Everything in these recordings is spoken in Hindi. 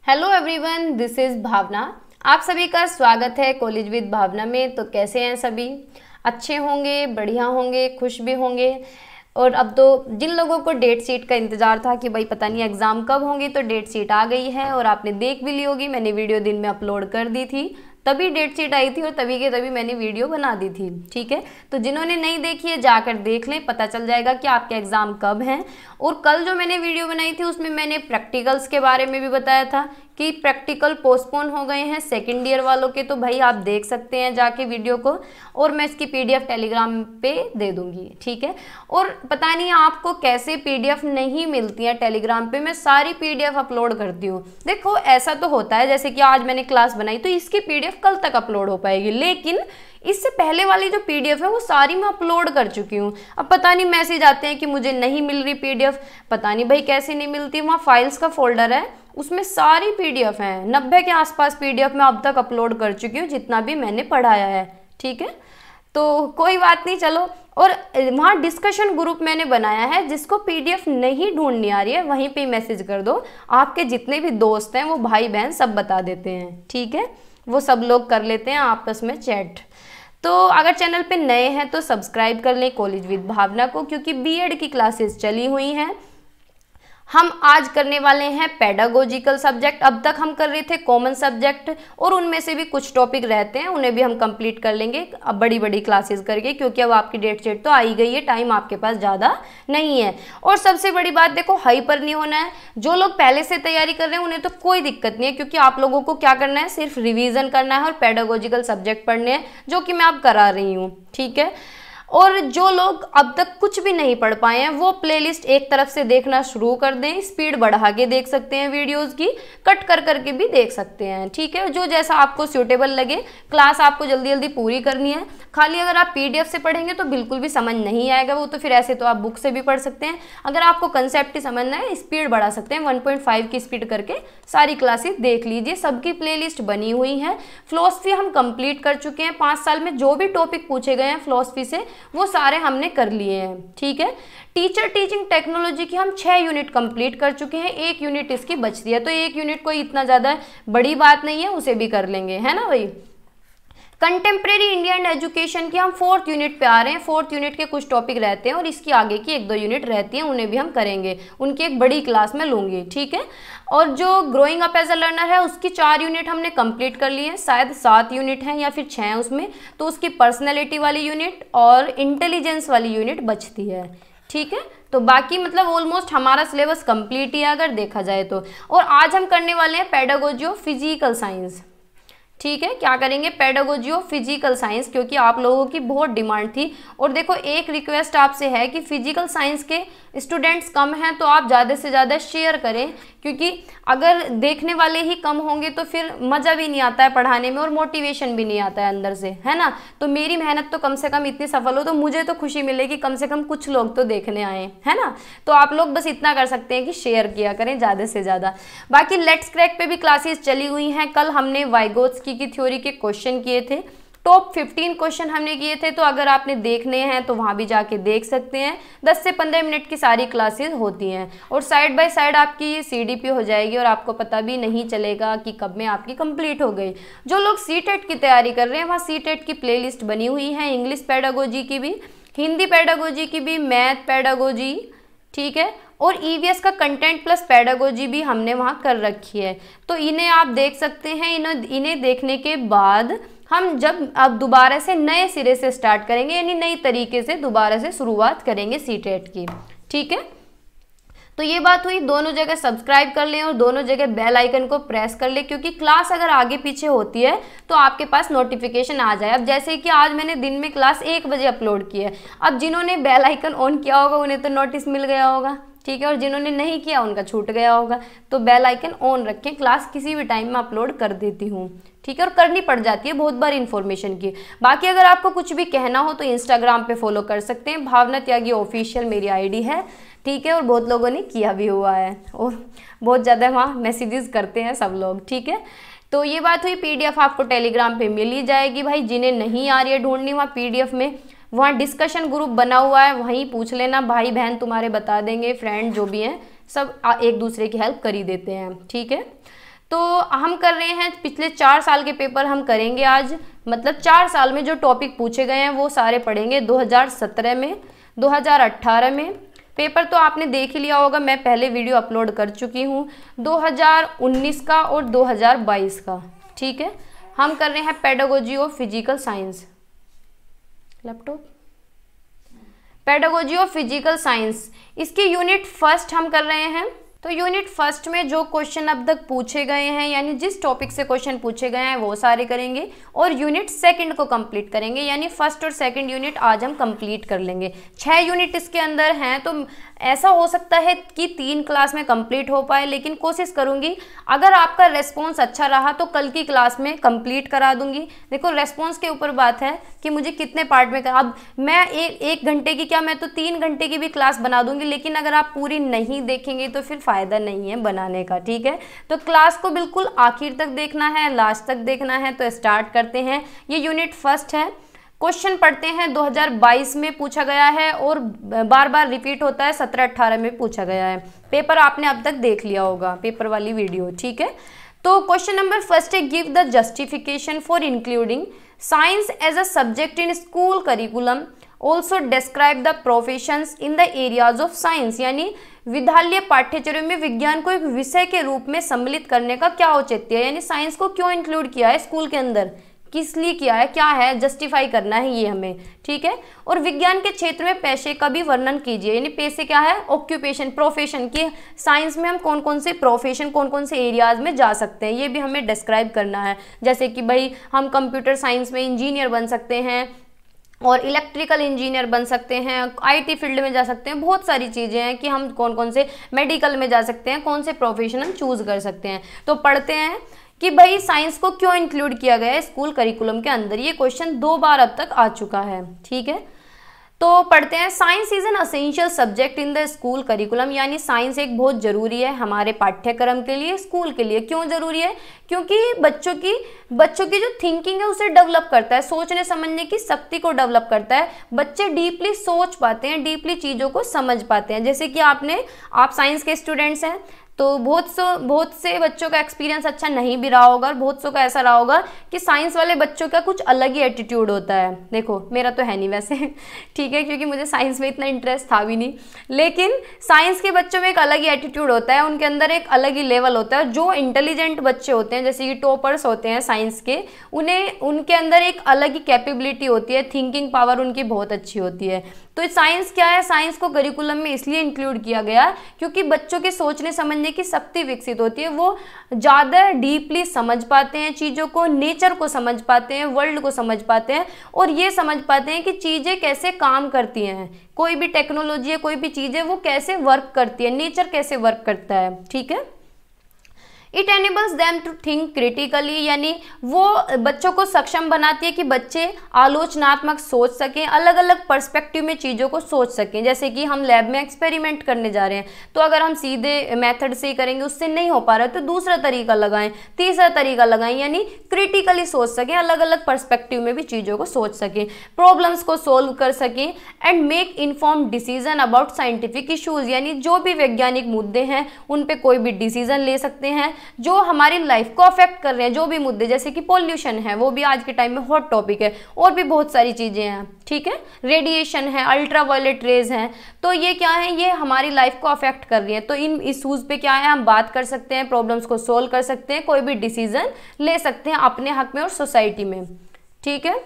हेलो एवरीवन, दिस इज़ भावना। आप सभी का स्वागत है कॉलेज विद भावना में। तो कैसे हैं सभी? अच्छे होंगे, बढ़िया होंगे, खुश भी होंगे। और अब तो जिन लोगों को डेट शीट का इंतज़ार था कि भाई पता नहीं एग्ज़ाम कब होंगी, तो डेट शीट आ गई है और आपने देख भी ली होगी। मैंने वीडियो दिन में अपलोड कर दी थी, तभी डेट शीट आई थी और तभी के तभी मैंने वीडियो बना दी थी। ठीक है, तो जिन्होंने नहीं देखी है जाकर देख लें, पता चल जाएगा कि आपके एग्ज़ाम कब हैं। और कल जो मैंने वीडियो बनाई थी उसमें मैंने प्रैक्टिकल्स के बारे में भी बताया था कि प्रैक्टिकल पोस्टपोन हो गए हैं सेकेंड ईयर वालों के। तो भाई आप देख सकते हैं जाके वीडियो को, और मैं इसकी पीडीएफ टेलीग्राम पे दे दूंगी। ठीक है, और पता नहीं आपको कैसे पीडीएफ नहीं मिलती है टेलीग्राम पे, मैं सारी पीडीएफ अपलोड करती हूँ। देखो ऐसा तो होता है जैसे कि आज मैंने क्लास बनाई तो इसकी पीडीएफ कल तक अपलोड हो पाएगी, लेकिन इससे पहले वाली जो पीडीएफ है वो सारी मैं अपलोड कर चुकी हूँ। अब पता नहीं मैसेज आते हैं कि मुझे नहीं मिल रही पीडीएफ, पता नहीं भाई कैसे नहीं मिलती। वहाँ फाइल्स का फोल्डर है, उसमें सारी पीडीएफ हैं, 90 के आसपास पीडीएफ मैं अब तक अपलोड कर चुकी हूँ जितना भी मैंने पढ़ाया है। ठीक है, तो कोई बात नहीं, चलो। और वहाँ डिस्कशन ग्रुप मैंने बनाया है, जिसको पीडीएफ नहीं ढूंढनी आ रही है वहीं पे मैसेज कर दो, आपके जितने भी दोस्त हैं वो भाई बहन सब बता देते हैं। ठीक है, वो सब लोग कर लेते हैं आपस में चैट। तो अगर चैनल पे नए हैं तो सब्सक्राइब कर लें कॉलेज विद भावना को, क्योंकि बीएड की क्लासेस चली हुई हैं। हम आज करने वाले हैं पेडागोजिकल सब्जेक्ट। अब तक हम कर रहे थे कॉमन सब्जेक्ट, और उनमें से भी कुछ टॉपिक रहते हैं, उन्हें भी हम कंप्लीट कर लेंगे अब बड़ी बड़ी क्लासेस करके, क्योंकि अब आपकी डेट शीट तो आई गई है, टाइम आपके पास ज़्यादा नहीं है। और सबसे बड़ी बात देखो, हाइपर नहीं होना है। जो लोग पहले से तैयारी कर रहे हैं उन्हें तो कोई दिक्कत नहीं है, क्योंकि आप लोगों को क्या करना है, सिर्फ रिविजन करना है और पेडागोजिकल सब्जेक्ट पढ़ने हैं, जो कि मैं अब करा रही हूँ। ठीक है, और जो लोग अब तक कुछ भी नहीं पढ़ पाए हैं वो प्लेलिस्ट एक तरफ से देखना शुरू कर दें, स्पीड बढ़ा के देख सकते हैं वीडियोस की, कट कर करके भी देख सकते हैं। ठीक है, जो जैसा आपको सूटेबल लगे। क्लास आपको जल्दी जल्दी पूरी करनी है, खाली अगर आप पीडीएफ से पढ़ेंगे तो बिल्कुल भी समझ नहीं आएगा, वो तो फिर ऐसे तो आप बुक से भी पढ़ सकते हैं। अगर आपको कंसेप्ट ही समझना है, स्पीड बढ़ा सकते हैं, 1.5 की स्पीड करके सारी क्लासेस देख लीजिए। सबकी प्लेलिस्ट बनी हुई है। फिलॉसफी हम कंप्लीट कर चुके हैं, 5 साल में जो भी टॉपिक पूछे गए हैं फिलॉसफी से वो सारे हमने कर लिए हैं। ठीक है, टीचर टीचिंग टेक्नोलॉजी की हम 6 यूनिट कंप्लीट कर चुके हैं, 1 यूनिट इसकी बचती है, तो 1 यूनिट कोई इतना ज़्यादा बड़ी बात नहीं है, उसे भी कर लेंगे, है ना भाई। कंटेम्प्रेरी इंडियन एजुकेशन की हम 4th यूनिट पे आ रहे हैं। 4th यूनिट के कुछ टॉपिक रहते हैं और इसकी आगे की 1-2 यूनिट रहती हैं, उन्हें भी हम करेंगे, उनकी एक बड़ी क्लास में लूँगी। ठीक है, और जो growing up as a learner है उसकी 4 यूनिट हमने कंप्लीट कर ली है, शायद 7 यूनिट हैं या फिर 6 हैं उसमें, तो उसकी पर्सनैलिटी वाली यूनिट और इंटेलिजेंस वाली यूनिट बचती है। ठीक है, तो बाकी मतलब ऑलमोस्ट हमारा सिलेबस कंप्लीट ही है अगर देखा जाए तो। और आज हम करने वाले हैं पेडागोजी ऑफ फिजिकल साइंस। ठीक है, क्या करेंगे, पेडागोजी ऑफ फिजिकल साइंस, क्योंकि आप लोगों की बहुत डिमांड थी। और देखो एक रिक्वेस्ट आपसे है कि फिजिकल साइंस के स्टूडेंट्स कम हैं तो आप ज़्यादा से ज़्यादा शेयर करें, क्योंकि अगर देखने वाले ही कम होंगे तो फिर मज़ा भी नहीं आता है पढ़ाने में और मोटिवेशन भी नहीं आता है अंदर से, है ना। तो मेरी मेहनत तो कम से कम इतनी सफल हो तो मुझे तो खुशी मिलेगी, कम से कम कुछ लोग तो देखने आए, है ना। तो आप लोग बस इतना कर सकते हैं कि शेयर किया करें ज़्यादा से ज़्यादा। बाकी लेट्स क्रैक पे भी क्लासेस चली हुई हैं। कल हमने वाइगोत्स्की की थ्योरी के क्वेश्चन किए थे, टॉप 15 क्वेश्चन हमने किए थे, तो अगर आपने देखने हैं तो वहाँ भी जाके देख सकते हैं। 10 से 15 मिनट की सारी क्लासेस होती हैं और साइड बाय साइड आपकी सीडीपी हो जाएगी और आपको पता भी नहीं चलेगा कि कब में आपकी कंप्लीट हो गई। जो लोग सीटेट की तैयारी कर रहे हैं वहाँ सीटेट की प्लेलिस्ट बनी हुई है, इंग्लिश पेडागोजी की भी, हिंदी पेडागोजी की भी, मैथ पेडागोजी, ठीक है, और ईवीएस का कंटेंट प्लस पेडागोजी भी हमने वहाँ कर रखी है। तो इन्हें आप देख सकते हैं। इन्हें देखने के बाद हम जब अब दोबारा से नए सिरे से स्टार्ट करेंगे, यानी नई तरीके से दोबारा से शुरुआत करेंगे सीटेट की। ठीक है, तो ये बात हुई। दोनों जगह सब्सक्राइब कर लें और दोनों जगह बेल आइकन को प्रेस कर लें, क्योंकि क्लास अगर आगे पीछे होती है तो आपके पास नोटिफिकेशन आ जाए। अब जैसे कि आज मैंने दिन में क्लास 1 बजे अपलोड की है, अब जिन्होंने बेल आइकन ऑन किया होगा उन्हें तो नोटिस मिल गया होगा, ठीक है, और जिन्होंने नहीं किया उनका छूट गया होगा। तो बेल आइकन ऑन रखें, क्लास किसी भी टाइम में अपलोड कर देती हूँ। ठीक है, और करनी पड़ जाती है बहुत बार इन्फॉर्मेशन की। बाकी अगर आपको कुछ भी कहना हो तो इंस्टाग्राम पे फॉलो कर सकते हैं, भावना त्यागी ऑफिशियल मेरी आईडी है। ठीक है, और बहुत लोगों ने किया भी हुआ है और बहुत ज़्यादा वहाँ मैसेजेस करते हैं सब लोग। ठीक है, तो ये बात हुई। पीडीएफ आपको टेलीग्राम पे मिल ही जाएगी भाई, जिन्हें नहीं आ रही है ढूंढनी वहाँ पीडीएफ में, वहाँ डिस्कशन ग्रुप बना हुआ है, वहीं पूछ लेना, भाई बहन तुम्हारे बता देंगे, फ्रेंड जो भी हैं सब एक दूसरे की हेल्प कर ही देते हैं। ठीक है, तो हम कर रहे हैं पिछले 4 साल के पेपर हम करेंगे आज, मतलब 4 साल में जो टॉपिक पूछे गए हैं वो सारे पढ़ेंगे। 2017 में, 2018 में पेपर तो आपने देख ही लिया होगा, मैं पहले वीडियो अपलोड कर चुकी हूँ, 2019 का और 2022 का। ठीक है, हम कर रहे हैं pedagogy of physical science, laptop, pedagogy of physical science, इसकी यूनिट फर्स्ट हम कर रहे हैं। तो यूनिट फर्स्ट में जो क्वेश्चन अब तक पूछे गए हैं, यानी जिस टॉपिक से क्वेश्चन पूछे गए हैं वो सारे करेंगे, और यूनिट सेकंड को कंप्लीट करेंगे, यानी फर्स्ट और सेकंड यूनिट आज हम कंप्लीट कर लेंगे। 6 यूनिट इसके अंदर हैं, तो ऐसा हो सकता है कि 3 क्लास में कंप्लीट हो पाए, लेकिन कोशिश करूंगी अगर आपका रेस्पॉन्स अच्छा रहा तो कल की क्लास में कंप्लीट करा दूंगी। देखो रेस्पॉन्स के ऊपर बात है कि मुझे कितने पार्ट में अब मैं एक घंटे की क्या, मैं तो 3 घंटे की भी क्लास बना दूंगी, लेकिन अगर आप पूरी नहीं देखेंगे तो फिर फ़ायदा नहीं है बनाने का। ठीक है, तो क्लास को बिल्कुल आखिर तक देखना है, लास्ट तक देखना है। तो स्टार्ट करते हैं, ये यूनिट फर्स्ट है। क्वेश्चन पढ़ते हैं, 2022 में पूछा गया है और बार बार रिपीट होता है, 17-18 में पूछा गया है। पेपर आपने अब तक देख लिया होगा, पेपर वाली वीडियो। ठीक है, तो क्वेश्चन नंबर फर्स्ट है, give the justification for including science as a subject in school curriculum, also describe the professions in the areas of science, यानी विद्यालय पाठ्यचर्या में विज्ञान को एक विषय के रूप में सम्मिलित करने का क्या औचित्य है, यानी साइंस को क्यों इंक्लूड किया है स्कूल के अंदर, किस लिए किया है, क्या है, जस्टिफाई करना है ये हमें। ठीक है, और विज्ञान के क्षेत्र में पेशे का भी वर्णन कीजिए, यानी पेशे क्या है, ऑक्यूपेशन, प्रोफेशन, की साइंस में हम कौन कौन से प्रोफेशन, कौन कौन से एरियाज में जा सकते हैं, ये भी हमें डिस्क्राइब करना है। जैसे कि भाई हम कंप्यूटर साइंस में इंजीनियर बन सकते हैं और इलेक्ट्रिकल इंजीनियर बन सकते हैं, आईटी फील्ड में जा सकते हैं, बहुत सारी चीज़ें हैं कि हम कौन कौन से मेडिकल में जा सकते हैं, कौन से प्रोफेशन हम चूज कर सकते हैं। तो पढ़ते हैं कि भाई साइंस को क्यों इंक्लूड किया गया है स्कूल करिकुलम के अंदर। ये क्वेश्चन 2 बार अब तक आ चुका है। ठीक है, तो पढ़ते हैं, science is an essential subject in the school curriculum, यानी साइंस एक बहुत ज़रूरी है हमारे पाठ्यक्रम के लिए, स्कूल के लिए। क्यों ज़रूरी है, क्योंकि बच्चों की जो थिंकिंग है उसे डेवलप करता है, सोचने समझने की शक्ति को डेवलप करता है। बच्चे डीपली सोच पाते हैं, डीपली चीज़ों को समझ पाते हैं। जैसे कि आप साइंस के स्टूडेंट्स हैं, तो बहुत से बच्चों का एक्सपीरियंस अच्छा नहीं भी रहा होगा, और बहुत सौ का ऐसा रहा होगा कि साइंस वाले बच्चों का कुछ अलग ही एटीट्यूड होता है। देखो मेरा तो है नहीं वैसे, ठीक है, क्योंकि मुझे साइंस में इतना इंटरेस्ट था भी नहीं, लेकिन साइंस के बच्चों में एक अलग ही एटीट्यूड होता है, उनके अंदर एक अलग ही लेवल होता है। जो इंटेलिजेंट बच्चे होते हैं, जैसे कि टॉपर्स होते हैं साइंस के, उनके अंदर एक अलग ही कैपेबिलिटी होती है, थिंकिंग पावर उनकी बहुत अच्छी होती है। तो साइंस क्या है, साइंस को करिकुलम में इसलिए इंक्लूड किया गया क्योंकि बच्चों के सोचने समझने की शक्ति विकसित होती है, वो ज़्यादा डीपली समझ पाते हैं चीज़ों को, नेचर को समझ पाते हैं, वर्ल्ड को समझ पाते हैं, और ये समझ पाते हैं कि चीज़ें कैसे काम करती हैं, कोई भी टेक्नोलॉजी है, कोई भी चीज़ है, वो कैसे वर्क करती है, नेचर कैसे वर्क करता है। ठीक है, it enables them to think critically, यानी वो बच्चों को सक्षम बनाती है कि बच्चे आलोचनात्मक सोच सकें, अलग अलग पर्सपेक्टिव में चीज़ों को सोच सकें। जैसे कि हम लैब में एक्सपेरिमेंट करने जा रहे हैं, तो अगर हम सीधे मेथड से करेंगे उससे नहीं हो पा रहा है तो दूसरा तरीका लगाएं, तीसरा तरीका लगाएं, यानी क्रिटिकली सोच सकें, अलग अलग पर्सपेक्टिव में भी चीज़ों को सोच सकें, प्रॉब्लम्स को सोल्व कर सकें, and make informed decision about scientific issues, यानी जो भी वैज्ञानिक मुद्दे हैं उन पे कोई भी डिसीजन ले सकते हैं जो हमारी लाइफ को अफेक्ट कर रहे हैं, जो भी मुद्दे, जैसे कि पॉल्यूशन है, वो भी आज के टाइम में हॉट टॉपिक है, और भी बहुत सारी चीज़ें हैं। ठीक है, रेडिएशन है, अल्ट्रावायलेट रेज हैं, तो ये क्या है, ये हमारी लाइफ को अफेक्ट कर रही है। तो इन इशूज़ पे क्या है, हम बात कर सकते हैं, प्रॉब्लम्स को सोल्व कर सकते हैं, कोई भी डिसीजन ले सकते हैं अपने हक में और सोसाइटी में। ठीक है,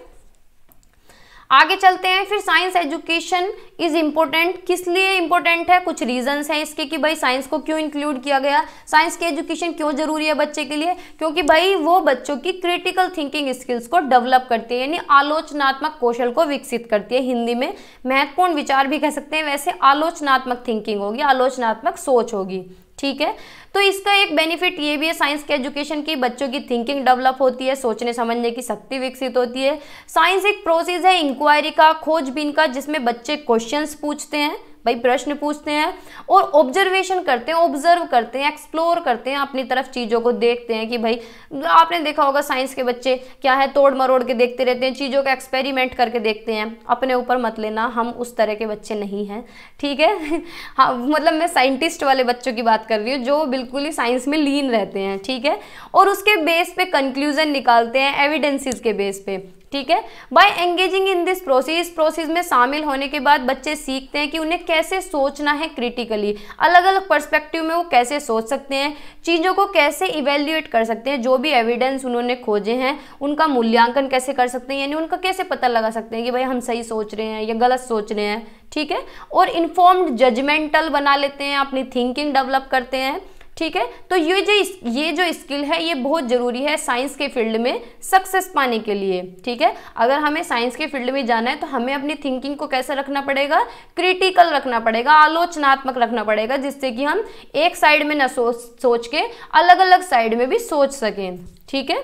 आगे चलते हैं। फिर साइंस एजुकेशन इज इम्पोर्टेंट, किस लिए इम्पोर्टेंट है, कुछ रीजंस हैं इसके कि भाई साइंस को क्यों इंक्लूड किया गया, साइंस की एजुकेशन क्यों जरूरी है बच्चे के लिए, क्योंकि भाई वो बच्चों की क्रिटिकल थिंकिंग स्किल्स को डेवलप करती है, यानी आलोचनात्मक कौशल को विकसित करती है। हिंदी में महत्वपूर्ण विचार भी कह सकते हैं, वैसे आलोचनात्मक थिंकिंग होगी, आलोचनात्मक सोच होगी। ठीक है, तो इसका एक बेनिफिट ये भी है साइंस के एजुकेशन की, बच्चों की थिंकिंग डेवलप होती है, सोचने समझने की शक्ति विकसित होती है। साइंस एक प्रोसेस है इंक्वायरी का, खोजबीन का, जिसमें बच्चे क्वेश्चंस पूछते हैं, भाई प्रश्न पूछते हैं और ऑब्जर्वेशन करते हैं, ऑब्जर्व करते हैं, एक्सप्लोर करते हैं, अपनी तरफ चीज़ों को देखते हैं कि भाई आपने देखा होगा साइंस के बच्चे क्या है, तोड़ मरोड़ के देखते रहते हैं, चीज़ों का एक्सपेरिमेंट करके देखते हैं। अपने ऊपर मत लेना, हम उस तरह के बच्चे नहीं हैं, ठीक है। हाँ, मतलब मैं साइंटिस्ट वाले बच्चों की बात कर रही हूँ जो बिल्कुल ही साइंस में लीन रहते हैं, ठीक है, और उसके बेस पे कंक्लूजन निकालते हैं, एविडेंसेस के बेस पे, ठीक है। By engaging in this process, process में शामिल होने के बाद बच्चे सीखते हैं कि उन्हें कैसे सोचना है क्रिटिकली, अलग अलग पर्सपेक्टिव में वो कैसे सोच सकते हैं, चीज़ों को कैसे इवेल्युएट कर सकते हैं, जो भी एविडेंस उन्होंने खोजे हैं उनका मूल्यांकन कैसे कर सकते हैं, यानी उनका कैसे पता लगा सकते हैं कि भाई हम सही सोच रहे हैं या गलत सोच रहे हैं, ठीक है, और इन्फॉर्म्ड जजमेंटल बना लेते हैं, अपनी थिंकिंग डेवलप करते हैं, ठीक है। तो ये जो स्किल है ये बहुत ज़रूरी है साइंस के फील्ड में सक्सेस पाने के लिए, ठीक है। अगर हमें साइंस के फील्ड में जाना है तो हमें अपनी थिंकिंग को कैसे रखना पड़ेगा, क्रिटिकल रखना पड़ेगा, आलोचनात्मक रखना पड़ेगा, जिससे कि हम एक साइड में न सोच के अलग अलग साइड में भी सोच सकें, ठीक है।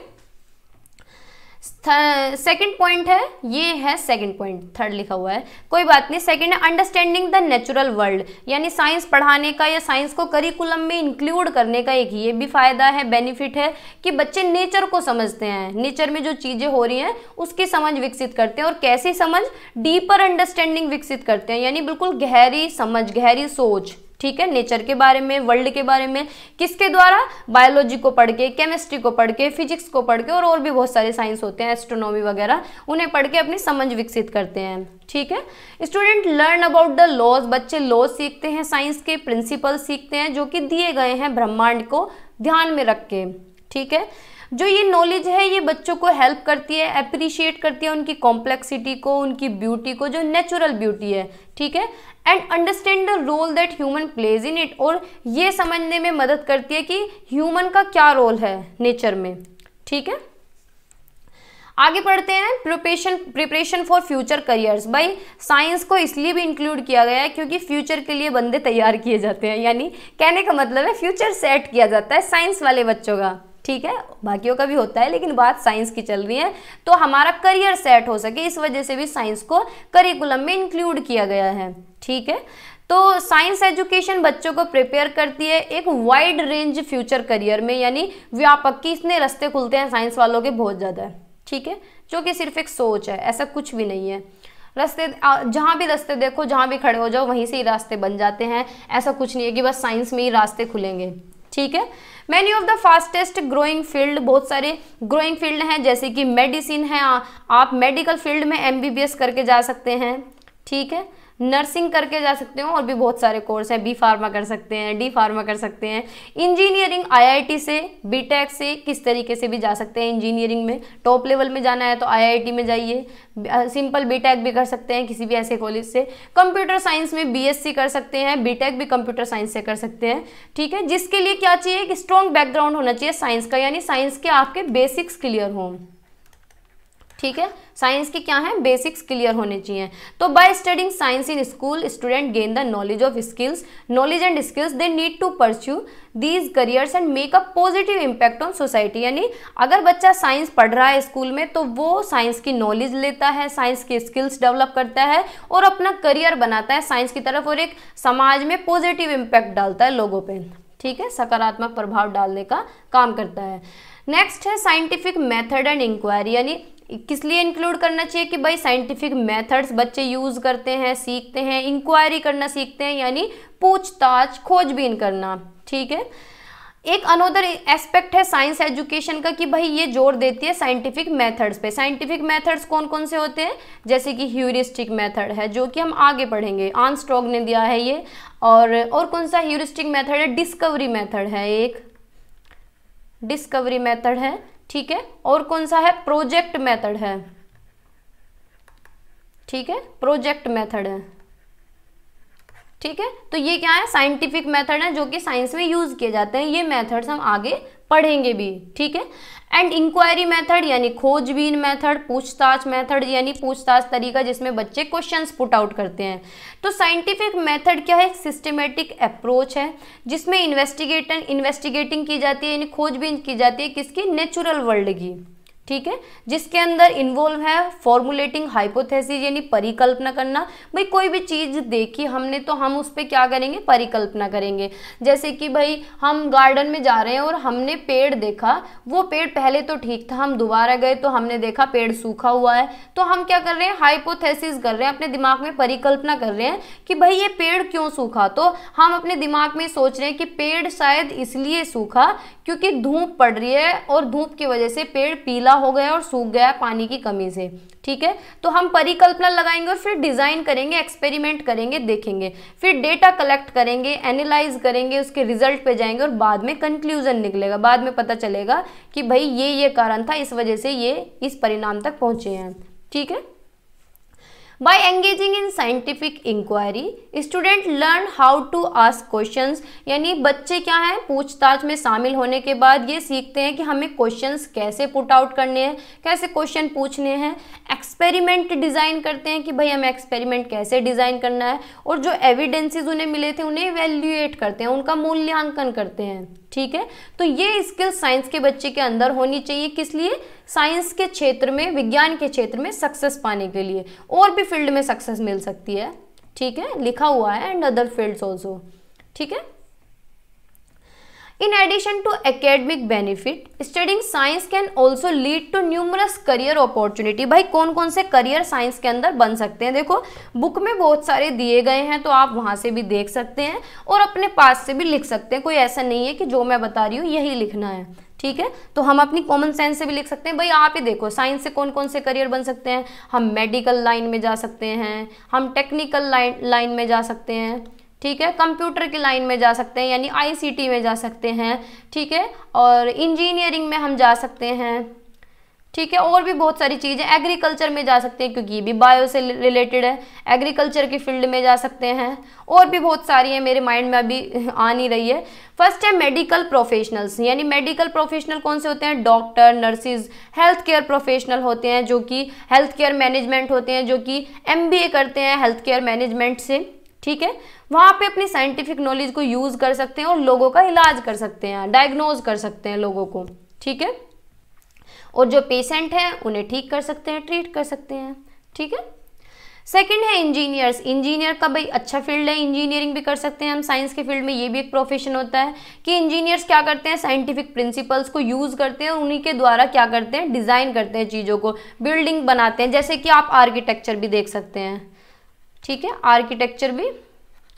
सेकंड पॉइंट है, ये है सेकंड पॉइंट, थर्ड लिखा हुआ है, कोई बात नहीं। सेकंड है अंडरस्टैंडिंग द नेचुरल वर्ल्ड, यानी साइंस पढ़ाने का या साइंस को करिकुलम में इंक्लूड करने का एक ये भी फायदा है, बेनिफिट है कि बच्चे नेचर को समझते हैं, नेचर में जो चीजें हो रही हैं उसकी समझ विकसित करते हैं, और कैसी समझ, डीपर अंडरस्टैंडिंग विकसित करते हैं, यानी बिल्कुल गहरी समझ, गहरी सोच, ठीक है, नेचर के बारे में, वर्ल्ड के बारे में, किसके द्वारा, बायोलॉजी को पढ़ के, केमिस्ट्री को पढ़ के, फिजिक्स को पढ़ के, और भी बहुत सारे साइंस होते हैं, एस्ट्रोनॉमी वगैरह, उन्हें पढ़ के अपनी समझ विकसित करते हैं, ठीक है। Student learn about the laws, बच्चे लॉज सीखते हैं, साइंस के प्रिंसिपल सीखते हैं जो कि दिए गए हैं ब्रह्मांड को ध्यान में रख के, ठीक है। जो ये नॉलेज है ये बच्चों को हेल्प करती है, अप्रिशिएट करती है उनकी कॉम्प्लेक्सिटी को, उनकी ब्यूटी को, जो नेचुरल ब्यूटी है, ठीक है, and understand the role that human plays in it, और ये समझने में मदद करती है कि ह्यूमन का क्या रोल है नेचर में, ठीक है। आगे पढ़ते हैं, प्रिपरेशन फॉर फ्यूचर करियर्स। भाई साइंस को इसलिए भी इंक्लूड किया गया है क्योंकि फ्यूचर के लिए बंदे तैयार किए जाते हैं, यानी कहने का मतलब है फ्यूचर सेट किया जाता है साइंस वाले बच्चों का, ठीक है, बाकियों का भी होता है लेकिन बात साइंस की चल रही है, तो हमारा करियर सेट हो सके इस वजह से भी साइंस को करिकुलम में इंक्लूड किया गया है, ठीक है। तो साइंस एजुकेशन बच्चों को प्रिपेयर करती है एक वाइड रेंज फ्यूचर करियर में, यानी व्यापक, कि इतने रास्ते खुलते हैं साइंस वालों के बहुत ज़्यादा, ठीक है, जो कि सिर्फ एक सोच है, ऐसा कुछ भी नहीं है। रास्ते जहाँ भी रास्ते देखो, जहाँ भी खड़े हो जाओ वहीं से ही रास्ते बन जाते हैं, ऐसा कुछ नहीं है कि बस साइंस में ही रास्ते खुलेंगे, ठीक है। Many of the fastest growing field, बहुत सारे ग्रोइंग फील्ड हैं जैसे कि मेडिसिन है, आप मेडिकल फील्ड में MBBS करके जा सकते हैं, ठीक है, नर्सिंग करके जा सकते हो, और भी बहुत सारे कोर्स हैं, B फार्मा कर सकते हैं, D फार्मा कर सकते हैं, इंजीनियरिंग IIT से, BTech से किस तरीके से भी जा सकते हैं इंजीनियरिंग में, टॉप लेवल में जाना है तो IIT में जाइए, सिंपल BTech भी कर सकते हैं किसी भी ऐसे कॉलेज से, कंप्यूटर साइंस में BSc कर सकते हैं, BTech भी कंप्यूटर साइंस से कर सकते हैं, ठीक है, जिसके लिए क्या चाहिए, एक स्ट्रॉन्ग बैकग्राउंड होना चाहिए साइंस का, यानी साइंस के आपके बेसिक्स क्लियर हों, ठीक है, साइंस के क्या है, बेसिक्स क्लियर होने चाहिए। तो by studying science in school student gain the knowledge of skills, knowledge and skills they need to pursue these careers and make a positive impact on society, यानी अगर बच्चा साइंस पढ़ रहा है स्कूल में तो वो साइंस की नॉलेज लेता है, साइंस के स्किल्स डेवलप करता है और अपना करियर बनाता है साइंस की तरफ, और एक समाज में पॉजिटिव इम्पैक्ट डालता है लोगों पे, ठीक है, सकारात्मक प्रभाव डालने का काम करता है। नेक्स्ट है साइंटिफिक मेथड एंड इंक्वायरी, यानी किस लिए इंक्लूड करना चाहिए कि भाई साइंटिफिक मेथड्स बच्चे यूज करते हैं, सीखते हैं, इंक्वायरी करना सीखते हैं, यानी पूछताछ, खोजबीन करना, ठीक है। एक अनोदर एस्पेक्ट है साइंस एजुकेशन का कि भाई ये जोर देती है साइंटिफिक मेथड्स पे। साइंटिफिक मेथड्स कौन कौन से होते हैं, जैसे कि ह्यूरिस्टिक मेथड है जो कि हम आगे पढ़ेंगे, आर्मस्ट्रॉन्ग ने दिया है ये, और कौन सा ह्यूरिस्टिक मेथड है, डिस्कवरी मेथड है, एक डिस्कवरी मेथड है, ठीक है, और कौन सा है, प्रोजेक्ट मेथड है, ठीक है, प्रोजेक्ट मेथड है, ठीक है। तो ये क्या है, साइंटिफिक मेथड है जो कि साइंस में यूज किए जाते हैं, ये मेथड्स हम आगे पढ़ेंगे भी, ठीक है। एंड इंक्वायरी मेथड यानी खोजबीन मेथड, पूछताछ मेथड यानी पूछताछ तरीका जिसमें बच्चे क्वेश्चंस पुट आउट करते हैं। तो साइंटिफिक मेथड क्या है, एक सिस्टमेटिक अप्रोच है जिसमें इन्वेस्टिगेटिंग की जाती है, यानी खोजबीन की जाती है किसकी, नेचुरल वर्ल्ड की, ठीक है, जिसके अंदर इन्वॉल्व है फॉर्मुलेटिंग हाइपोथेसिस यानी परिकल्पना करना। भाई कोई भी चीज देखी हमने तो हम उस पर क्या करेंगे, परिकल्पना करेंगे। जैसे कि भाई हम गार्डन में जा रहे हैं और हमने पेड़ देखा, वो पेड़ पहले तो ठीक था, हम दोबारा गए तो हमने देखा पेड़ सूखा हुआ है, तो हम क्या कर रहे हैं, हाइपोथेसिस कर रहे हैं, अपने दिमाग में परिकल्पना कर रहे हैं कि भाई ये पेड़ क्यों सूखा। तो हम अपने दिमाग में सोच रहे हैं कि पेड़ शायद इसलिए सूखा क्योंकि धूप पड़ रही है और धूप की वजह से पेड़ पीला हो गया और सूख गया पानी की कमी से। ठीक है, तो हम परिकल्पना लगाएंगे और फिर डिजाइन करेंगे, एक्सपेरिमेंट करेंगे, देखेंगे, फिर डेटा कलेक्ट करेंगे, एनालाइज करेंगे, उसके रिजल्ट पे जाएंगे और बाद में कंक्लूजन निकलेगा, बाद में पता चलेगा कि भाई ये कारण था, इस वजह से ये इस परिणाम तक पहुंचे हैं। ठीक है, By engaging in scientific inquiry, student learn how to ask questions, यानी बच्चे क्या है, पूछताछ में शामिल होने के बाद ये सीखते हैं कि हमें क्वेश्चंस कैसे पुट आउट करने हैं, कैसे क्वेश्चन पूछने हैं। एक्सपेरिमेंट डिज़ाइन करते हैं कि भाई हमें एक्सपेरिमेंट कैसे डिज़ाइन करना है, और जो एविडेंसेस उन्हें मिले थे उन्हें इवेल्युएट करते हैं, उनका मूल्यांकन करते हैं। ठीक है, तो ये स्किल साइंस के बच्चे के अंदर होनी चाहिए। किस लिए, साइंस के क्षेत्र में, विज्ञान के क्षेत्र में सक्सेस पाने के लिए। और भी फील्ड में सक्सेस मिल सकती है, ठीक है, लिखा हुआ है, एंड अदर फील्ड्स ऑल्सो। ठीक है, In addition to academic benefit, studying science can also lead to numerous career opportunity। भाई कौन कौन से करियर साइंस के अंदर बन सकते हैं, देखो बुक में बहुत सारे दिए गए हैं, तो आप वहां से भी देख सकते हैं और अपने पास से भी लिख सकते हैं। कोई ऐसा नहीं है कि जो मैं बता रही हूँ यही लिखना है। ठीक है, तो हम अपनी कॉमन सेंस से भी लिख सकते हैं। भाई आप ही देखो साइंस से कौन कौन से करियर बन सकते हैं। हम मेडिकल लाइन में जा सकते हैं, हम टेक्निकल लाइन में जा सकते हैं, ठीक है, कंप्यूटर की लाइन में जा सकते हैं यानी आईसीटी में जा सकते हैं, ठीक है, और इंजीनियरिंग में हम जा सकते हैं, ठीक है, और भी बहुत सारी चीज़ें, एग्रीकल्चर में जा सकते हैं क्योंकि ये भी बायो से रिलेटेड है, एग्रीकल्चर की फील्ड में जा सकते हैं, और भी बहुत सारी है, मेरे माइंड में अभी आ नहीं रही है। फर्स्ट है मेडिकल प्रोफेशनल्स, यानी मेडिकल प्रोफेशनल कौन से होते हैं, doctor, nurses, health care professional होते हैं जो कि हेल्थ केयर मैनेजमेंट होते हैं, जो कि एमबीए करते हैं हेल्थ केयर मैनेजमेंट से। ठीक है, वहाँ पे अपनी साइंटिफिक नॉलेज को यूज कर सकते हैं और लोगों का इलाज कर सकते हैं, डायग्नोज कर सकते हैं लोगों को। ठीक है, और जो पेशेंट हैं उन्हें ठीक कर सकते हैं, ट्रीट कर सकते हैं। ठीक है, सेकंड है इंजीनियर्स। इंजीनियर का भाई अच्छा फील्ड है, इंजीनियरिंग भी कर सकते हैं हम साइंस के फील्ड में, ये भी एक प्रोफेशन होता है कि इंजीनियर्स क्या करते हैं, साइंटिफिक प्रिंसिपल्स को यूज करते हैं और उन्हीं के द्वारा क्या करते हैं, डिजाइन करते हैं चीज़ों को, बिल्डिंग बनाते हैं। जैसे कि आप आर्किटेक्चर भी देख सकते हैं, ठीक है, आर्किटेक्चर भी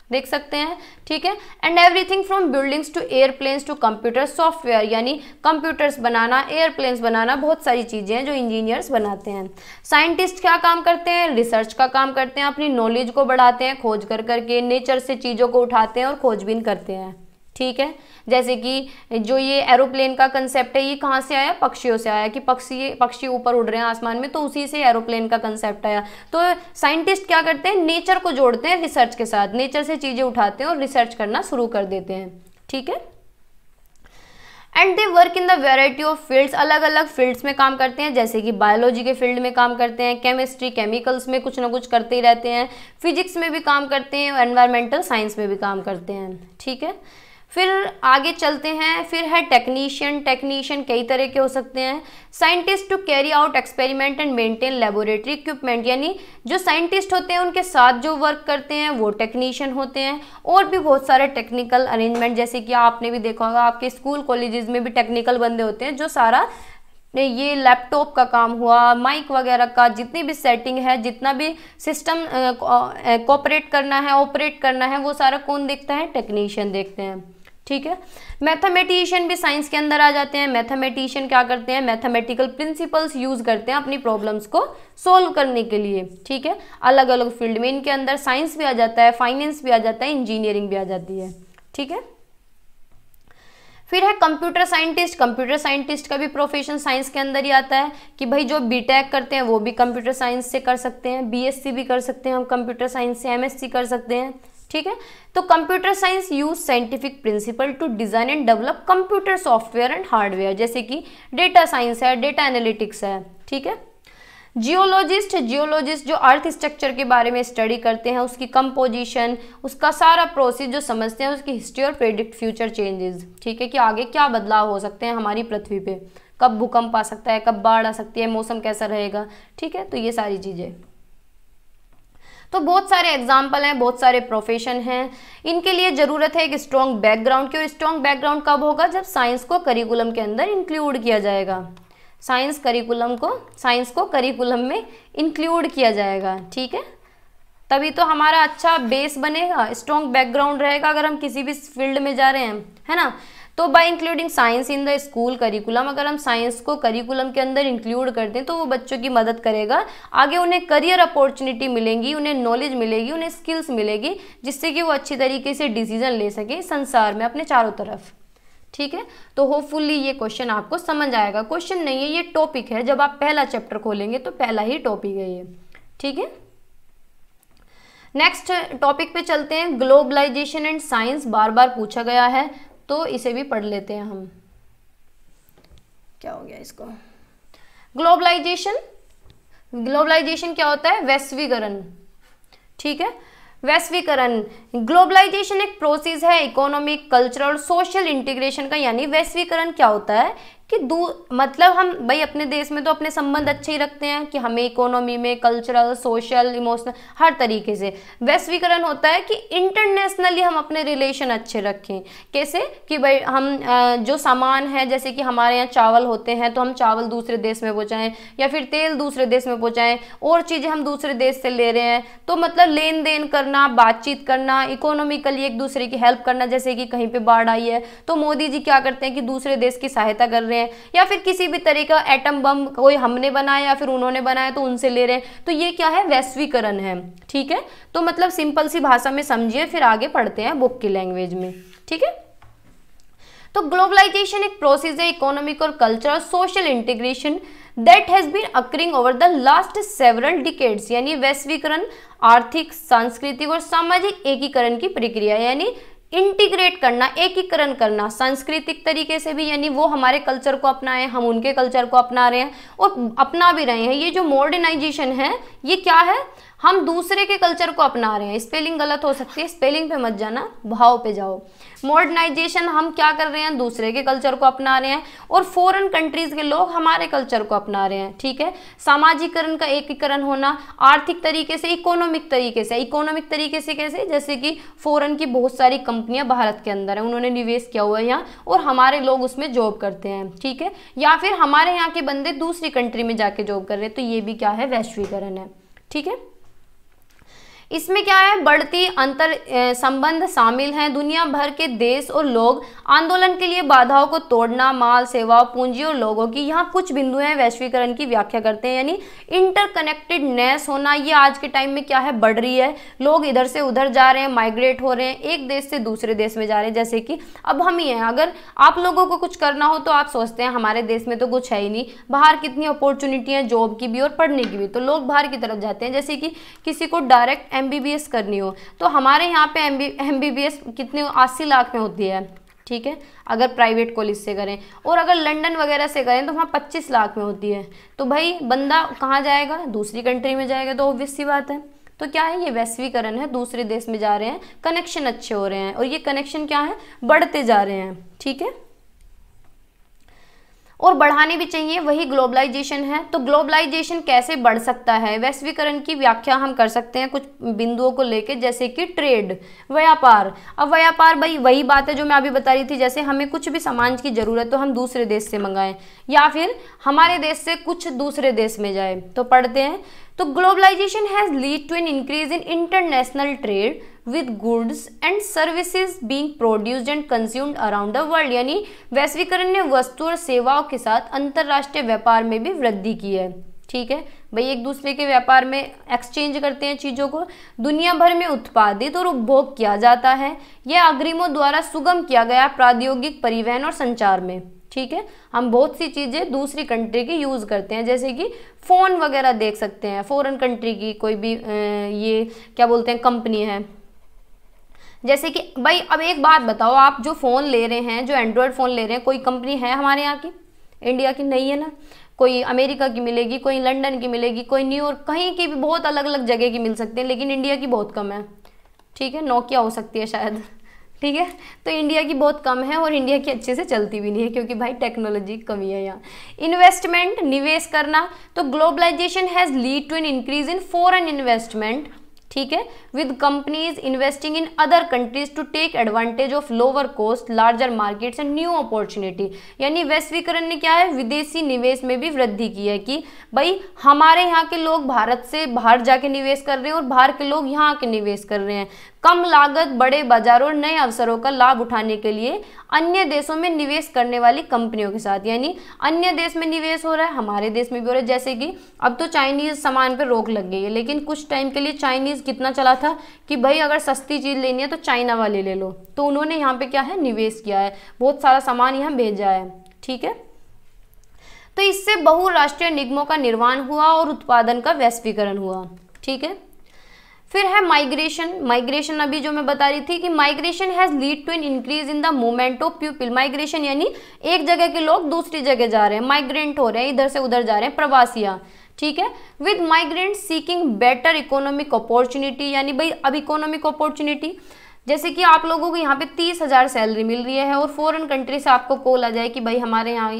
देख सकते हैं। ठीक है, and everything from buildings to airplanes to computer software, यानी कंप्यूटर्स बनाना, एयरप्लेन्स बनाना, बहुत सारी चीज़ें हैं जो इंजीनियर्स बनाते हैं। साइंटिस्ट क्या काम करते हैं, रिसर्च का काम करते हैं, अपनी नॉलेज को बढ़ाते हैं, खोज कर करके नेचर से चीज़ों को उठाते हैं और खोजबीन करते हैं। ठीक है, जैसे कि जो ये एरोप्लेन का कंसेप्ट है ये कहाँ से आया, पक्षियों से आया, कि पक्षी ऊपर उड़ रहे हैं आसमान में, तो उसी से एरोप्लेन का कंसेप्ट आया। तो साइंटिस्ट क्या करते हैं, नेचर को जोड़ते हैं रिसर्च के साथ, नेचर से चीज़ें उठाते हैं और रिसर्च करना शुरू कर देते हैं। ठीक है, and they work in the variety of fields, अलग अलग फील्ड्स में काम करते हैं, जैसे कि बायोलॉजी के फील्ड में काम करते हैं, केमिस्ट्री, केमिकल्स में कुछ ना कुछ करते ही रहते हैं, फिजिक्स में भी काम करते हैं, एनवायरमेंटल साइंस में भी काम करते हैं। ठीक है, फिर आगे चलते हैं, फिर है टेक्नीशियन। टेक्नीशियन कई तरह के हो सकते हैं। Scientist to carry out experiment and maintain laboratory equipment, यानी जो साइंटिस्ट होते हैं उनके साथ जो वर्क करते हैं वो टेक्नीशियन होते हैं। और भी बहुत सारे टेक्निकल अरेंजमेंट, जैसे कि आपने भी देखा होगा आपके स्कूल कॉलेजेस में भी टेक्निकल बंदे होते हैं जो सारा ये लैपटॉप का काम हुआ, माइक वगैरह का, जितनी भी सेटिंग है, जितना भी सिस्टम कोऑपरेट करना है, ऑपरेट करना है, वो सारा कौन देखता है, टेक्नीशियन देखते हैं। ठीक है, मैथमेटिशियन भी साइंस के अंदर आ जाते हैं। मैथमेटिशियन क्या करते हैं, मैथमेटिकल प्रिंसिपल्स यूज करते हैं अपनी प्रॉब्लम्स को सोल्व करने के लिए। ठीक है, अलग अलग फील्ड में इनके अंदर साइंस भी आ जाता है, फाइनेंस भी आ जाता है, इंजीनियरिंग भी आ जाती है। ठीक है, फिर है कंप्यूटर साइंटिस्ट। कंप्यूटर साइंटिस्ट का भी प्रोफेशन साइंस के अंदर ही आता है कि भाई जो बीटेक करते हैं वो भी कंप्यूटर साइंस से कर सकते हैं, बीएससी भी कर सकते हैं हम कंप्यूटर साइंस से, एमएससी कर सकते हैं। ठीक है, तो computer science use scientific principle to design and develop computer software and hardware, जैसे कि डेटा साइंस है, डेटा एनालिटिक्स है। ठीक है, जियोलॉजिस्ट जो अर्थ स्ट्रक्चर के बारे में स्टडी करते हैं, उसकी कंपोजिशन, उसका सारा प्रोसेस जो समझते हैं, उसकी हिस्ट्री और प्रेडिक्ट फ्यूचर चेंजेस, ठीक है, कि आगे क्या बदलाव हो सकते हैं हमारी पृथ्वी पे, कब भूकंप आ सकता है, कब बाढ़ आ सकती है, मौसम कैसा रहेगा, ठीक है, तो ये सारी चीज़ें। तो बहुत सारे एग्जाम्पल हैं, बहुत सारे प्रोफेशन हैं, इनके लिए ज़रूरत है एक स्ट्रॉन्ग बैकग्राउंड की। और स्ट्रॉन्ग बैकग्राउंड कब होगा? जब साइंस को करिकुलम के अंदर इंक्लूड किया जाएगा, साइंस को करिकुलम में इंक्लूड किया जाएगा, ठीक है, तभी तो हमारा अच्छा बेस बनेगा, स्ट्रॉन्ग बैकग्राउंड रहेगा अगर हम किसी भी फील्ड में जा रहे हैं, है ना। तो bye including science in the school curriculum, अगर हम साइंस को करिकुलम के अंदर इंक्लूड करते हैं तो वो बच्चों की मदद करेगा, आगे उन्हें करियर अपॉर्चुनिटी मिलेंगी, उन्हें नॉलेज मिलेगी, उन्हें स्किल्स मिलेगी, जिससे कि वो अच्छी तरीके से डिसीजन ले सके संसार में अपने चारों तरफ, ठीक है। तो होपफुली ये क्वेश्चन आपको समझ आएगा, क्वेश्चन नहीं है, ये टॉपिक है, जब आप पहला चैप्टर खोलेंगे तो पहला ही टॉपिक है ये, ठीक है। नेक्स्ट टॉपिक पे चलते हैं, ग्लोबलाइजेशन एंड साइंस, बार बार पूछा गया है तो इसे भी पढ़ लेते हैं हम। क्या हो गया इसको? ग्लोबलाइजेशन क्या होता है? वैश्वीकरण, ठीक है, वैश्वीकरण। ग्लोबलाइजेशन एक प्रोसेस है इकोनॉमिक, कल्चरल और सोशल इंटीग्रेशन का। यानी वैश्वीकरण क्या होता है कि मतलब हम भाई अपने देश में तो अपने संबंध अच्छे ही रखते हैं कि हमें इकोनॉमी में, कल्चरल, सोशल, इमोशनल, हर तरीके से। वैश्वीकरण होता है कि इंटरनेशनली हम अपने रिलेशन अच्छे रखें। कैसे? कि भाई हम जो सामान है, जैसे कि हमारे यहाँ चावल होते हैं तो हम चावल दूसरे देश में पहुँचाएं, या फिर तेल दूसरे देश में पहुँचाएं, और चीज़ें हम दूसरे देश से ले रहे हैं, तो मतलब लेन देन करना, बातचीत करना, इकोनॉमिकली एक दूसरे की हेल्प करना। जैसे कि कहीं पे बाढ़ आई है तो मोदी जी क्या करते हैं कि दूसरे देश की सहायता कर रहे हैं, या फिर किसी भी तरह का एटम बम कोई हमने बनाया या फिर उन्होंने बनाया तो उनसे ले रहे हैं, तो ये क्या है? वैश्वीकरण है, ठीक है। तो मतलब सिंपल सी भाषा में समझिए, फिर आगे पढ़ते हैं बुक की लैंग्वेज में, ठीक है। तो ग्लोबलाइजेशन एक प्रोसेस है इकोनॉमिक और cultural social integration that has been occurring over the last several decades. यानी वैश्वीकरण आर्थिक, सांस्कृतिक और सामाजिक एकीकरण की प्रक्रिया, यानी इंटीग्रेट करना, एकीकरण करना सांस्कृतिक तरीके से भी, यानी वो हमारे कल्चर को अपनाएं, हम उनके कल्चर को अपना रहे हैं और अपना भी रहे हैं। ये जो मॉडर्नाइजेशन है ये क्या है? हम दूसरे के कल्चर को अपना रहे हैं। स्पेलिंग गलत हो सकती है, स्पेलिंग पे मत जाना, भाव पे जाओ। मॉडर्नाइजेशन हम क्या कर रहे हैं? दूसरे के कल्चर को अपना रहे हैं, और फॉरेन कंट्रीज के लोग हमारे कल्चर को अपना रहे हैं, ठीक है। सामाजिकरण का एकीकरण होना, आर्थिक तरीके से, इकोनॉमिक तरीके से। इकोनॉमिक तरीके से कैसे? जैसे कि फॉरेन की बहुत सारी कंपनियां भारत के अंदर है, उन्होंने निवेश किया हुआ है यहाँ, और हमारे लोग उसमें जॉब करते हैं, ठीक है। या फिर हमारे यहाँ के बंदे दूसरी कंट्री में जाके जॉब कर रहे हैं, तो ये भी क्या है? वैश्वीकरण है, ठीक है। इसमें क्या है? बढ़ती अंतर संबंध शामिल हैं। दुनिया भर के देश और लोग आंदोलन के लिए बाधाओं को तोड़ना, माल, सेवाओं, पूंजी और लोगों की, यहाँ कुछ बिंदु हैं वैश्वीकरण की व्याख्या करते हैं। यानी इंटरकनेक्टेडनेस होना, ये आज के टाइम में क्या है? बढ़ रही है। लोग इधर से उधर जा रहे हैं, माइग्रेट हो रहे हैं, एक देश से दूसरे देश में जा रहे हैं। जैसे कि अब हम ही हैं, अगर आप लोगों को कुछ करना हो तो आप सोचते हैं हमारे देश में तो कुछ है ही नहीं, बाहर कितनी अपॉर्चुनिटी है जॉब की भी और पढ़ने की भी, तो लोग बाहर की तरफ जाते हैं। जैसे कि किसी को डायरेक्ट MBBS करनी हो तो हमारे यहाँ पे MBBS कितने 80 लाख में होती है, ठीक है, अगर प्राइवेट कॉलेज से करें, और अगर लंदन वगैरह से करें तो वहाँ 25 लाख में होती है। तो भाई बंदा कहाँ जाएगा? दूसरी कंट्री में जाएगा, तो ऑब्वियस सी बात है। तो क्या है? ये वैश्वीकरण है, दूसरे देश में जा रहे हैं, कनेक्शन अच्छे हो रहे हैं, और ये कनेक्शन क्या है? बढ़ते जा रहे हैं, ठीक है, और बढ़ाने भी चाहिए, वही ग्लोबलाइजेशन है। तो ग्लोबलाइजेशन कैसे बढ़ सकता है? वैश्वीकरण की व्याख्या हम कर सकते हैं कुछ बिंदुओं को लेके, जैसे कि ट्रेड, व्यापार। अब व्यापार भाई वही बात है जो मैं अभी बता रही थी, जैसे हमें कुछ भी सामान की जरूरत तो हम दूसरे देश से मंगाएं, या फिर हमारे देश से कुछ दूसरे देश में जाए। तो पढ़ते हैं, तो globalization has lead to an increase in international trade with goods and services being produced and consumed around the world। यानी वैश्वीकरण ने वस्तु और सेवाओं के साथ अंतरराष्ट्रीय व्यापार में भी वृद्धि की है, ठीक है भाई। एक दूसरे के व्यापार में एक्सचेंज करते हैं चीज़ों को, दुनिया भर में उत्पादित और उपभोग किया जाता है। यह अग्रिमों द्वारा सुगम किया गया प्रौद्योगिक परिवहन और संचार में, ठीक है। हम बहुत सी चीज़ें दूसरी कंट्री की यूज़ करते हैं, जैसे कि फ़ोन वगैरह देख सकते हैं, फॉरेन कंट्री की कोई भी ये क्या बोलते हैं कंपनी है। जैसे कि भाई अब एक बात बताओ, आप जो फ़ोन ले रहे हैं, जो एंड्रॉयड फ़ोन ले रहे हैं, कोई कंपनी है हमारे यहाँ की, इंडिया की? नहीं है ना। कोई अमेरिका की मिलेगी, कोई लंदन की मिलेगी, कोई न्यूयॉर्क, कहीं की भी बहुत अलग अलग जगह की मिल सकती है, लेकिन इंडिया की बहुत कम है। ठीक है, नोकिया हो सकती है शायद। ठीक है, तो इंडिया की बहुत कम है और इंडिया की अच्छे से चलती भी नहीं है, क्योंकि भाई टेक्नोलॉजी की कमी है यहाँ। इन्वेस्टमेंट, निवेश करना, तो globalization has lead to an increase in foreign investment. ठीक है, with companies investing in other countries to take advantage of lower cost, larger markets and new opportunity. यानी वैश्वीकरण ने क्या है, विदेशी निवेश में भी वृद्धि की है कि भाई हमारे यहाँ के लोग भारत से बाहर जाके निवेश कर रहे हैं और बाहर के लोग यहाँ आके निवेश कर रहे हैं। कम लागत, बड़े बाजारों और नए अवसरों का लाभ उठाने के लिए अन्य देशों में निवेश करने वाली कंपनियों के साथ, यानी अन्य देश में निवेश हो रहा है, हमारे देश में भी हो रहा है। जैसे कि अब तो चाइनीज सामान पर रोक लग गई है, लेकिन कुछ टाइम के लिए चाइनीज कितना चला था कि भाई अगर सस्ती चीज लेनी है तो चाइना वाले ले लो, तो उन्होंने यहाँ पे क्या है, निवेश किया है, बहुत सारा सामान यहाँ भेजा है। ठीक है, तो इससे बहुराष्ट्रीय निगमों का निर्माण हुआ और उत्पादन का वैश्वीकरण हुआ। ठीक है, फिर है माइग्रेशन। माइग्रेशन अभी जो मैं बता रही थी कि migration has lead to an increase in the movement of people. Migration यानी एक जगह के लोग दूसरी जगह जा रहे हैं, माइग्रेंट हो रहे हैं, इधर से उधर जा रहे हैं, प्रवासियां। ठीक है, with migrant seeking better economic opportunity, यानी भाई अब इकोनॉमिक अपॉर्चुनिटी, जैसे कि आप लोगों को यहाँ पे 30,000 सैलरी मिल रही है और फॉरेन कंट्री से आपको कॉल आ जाए कि भाई हमारे यहाँ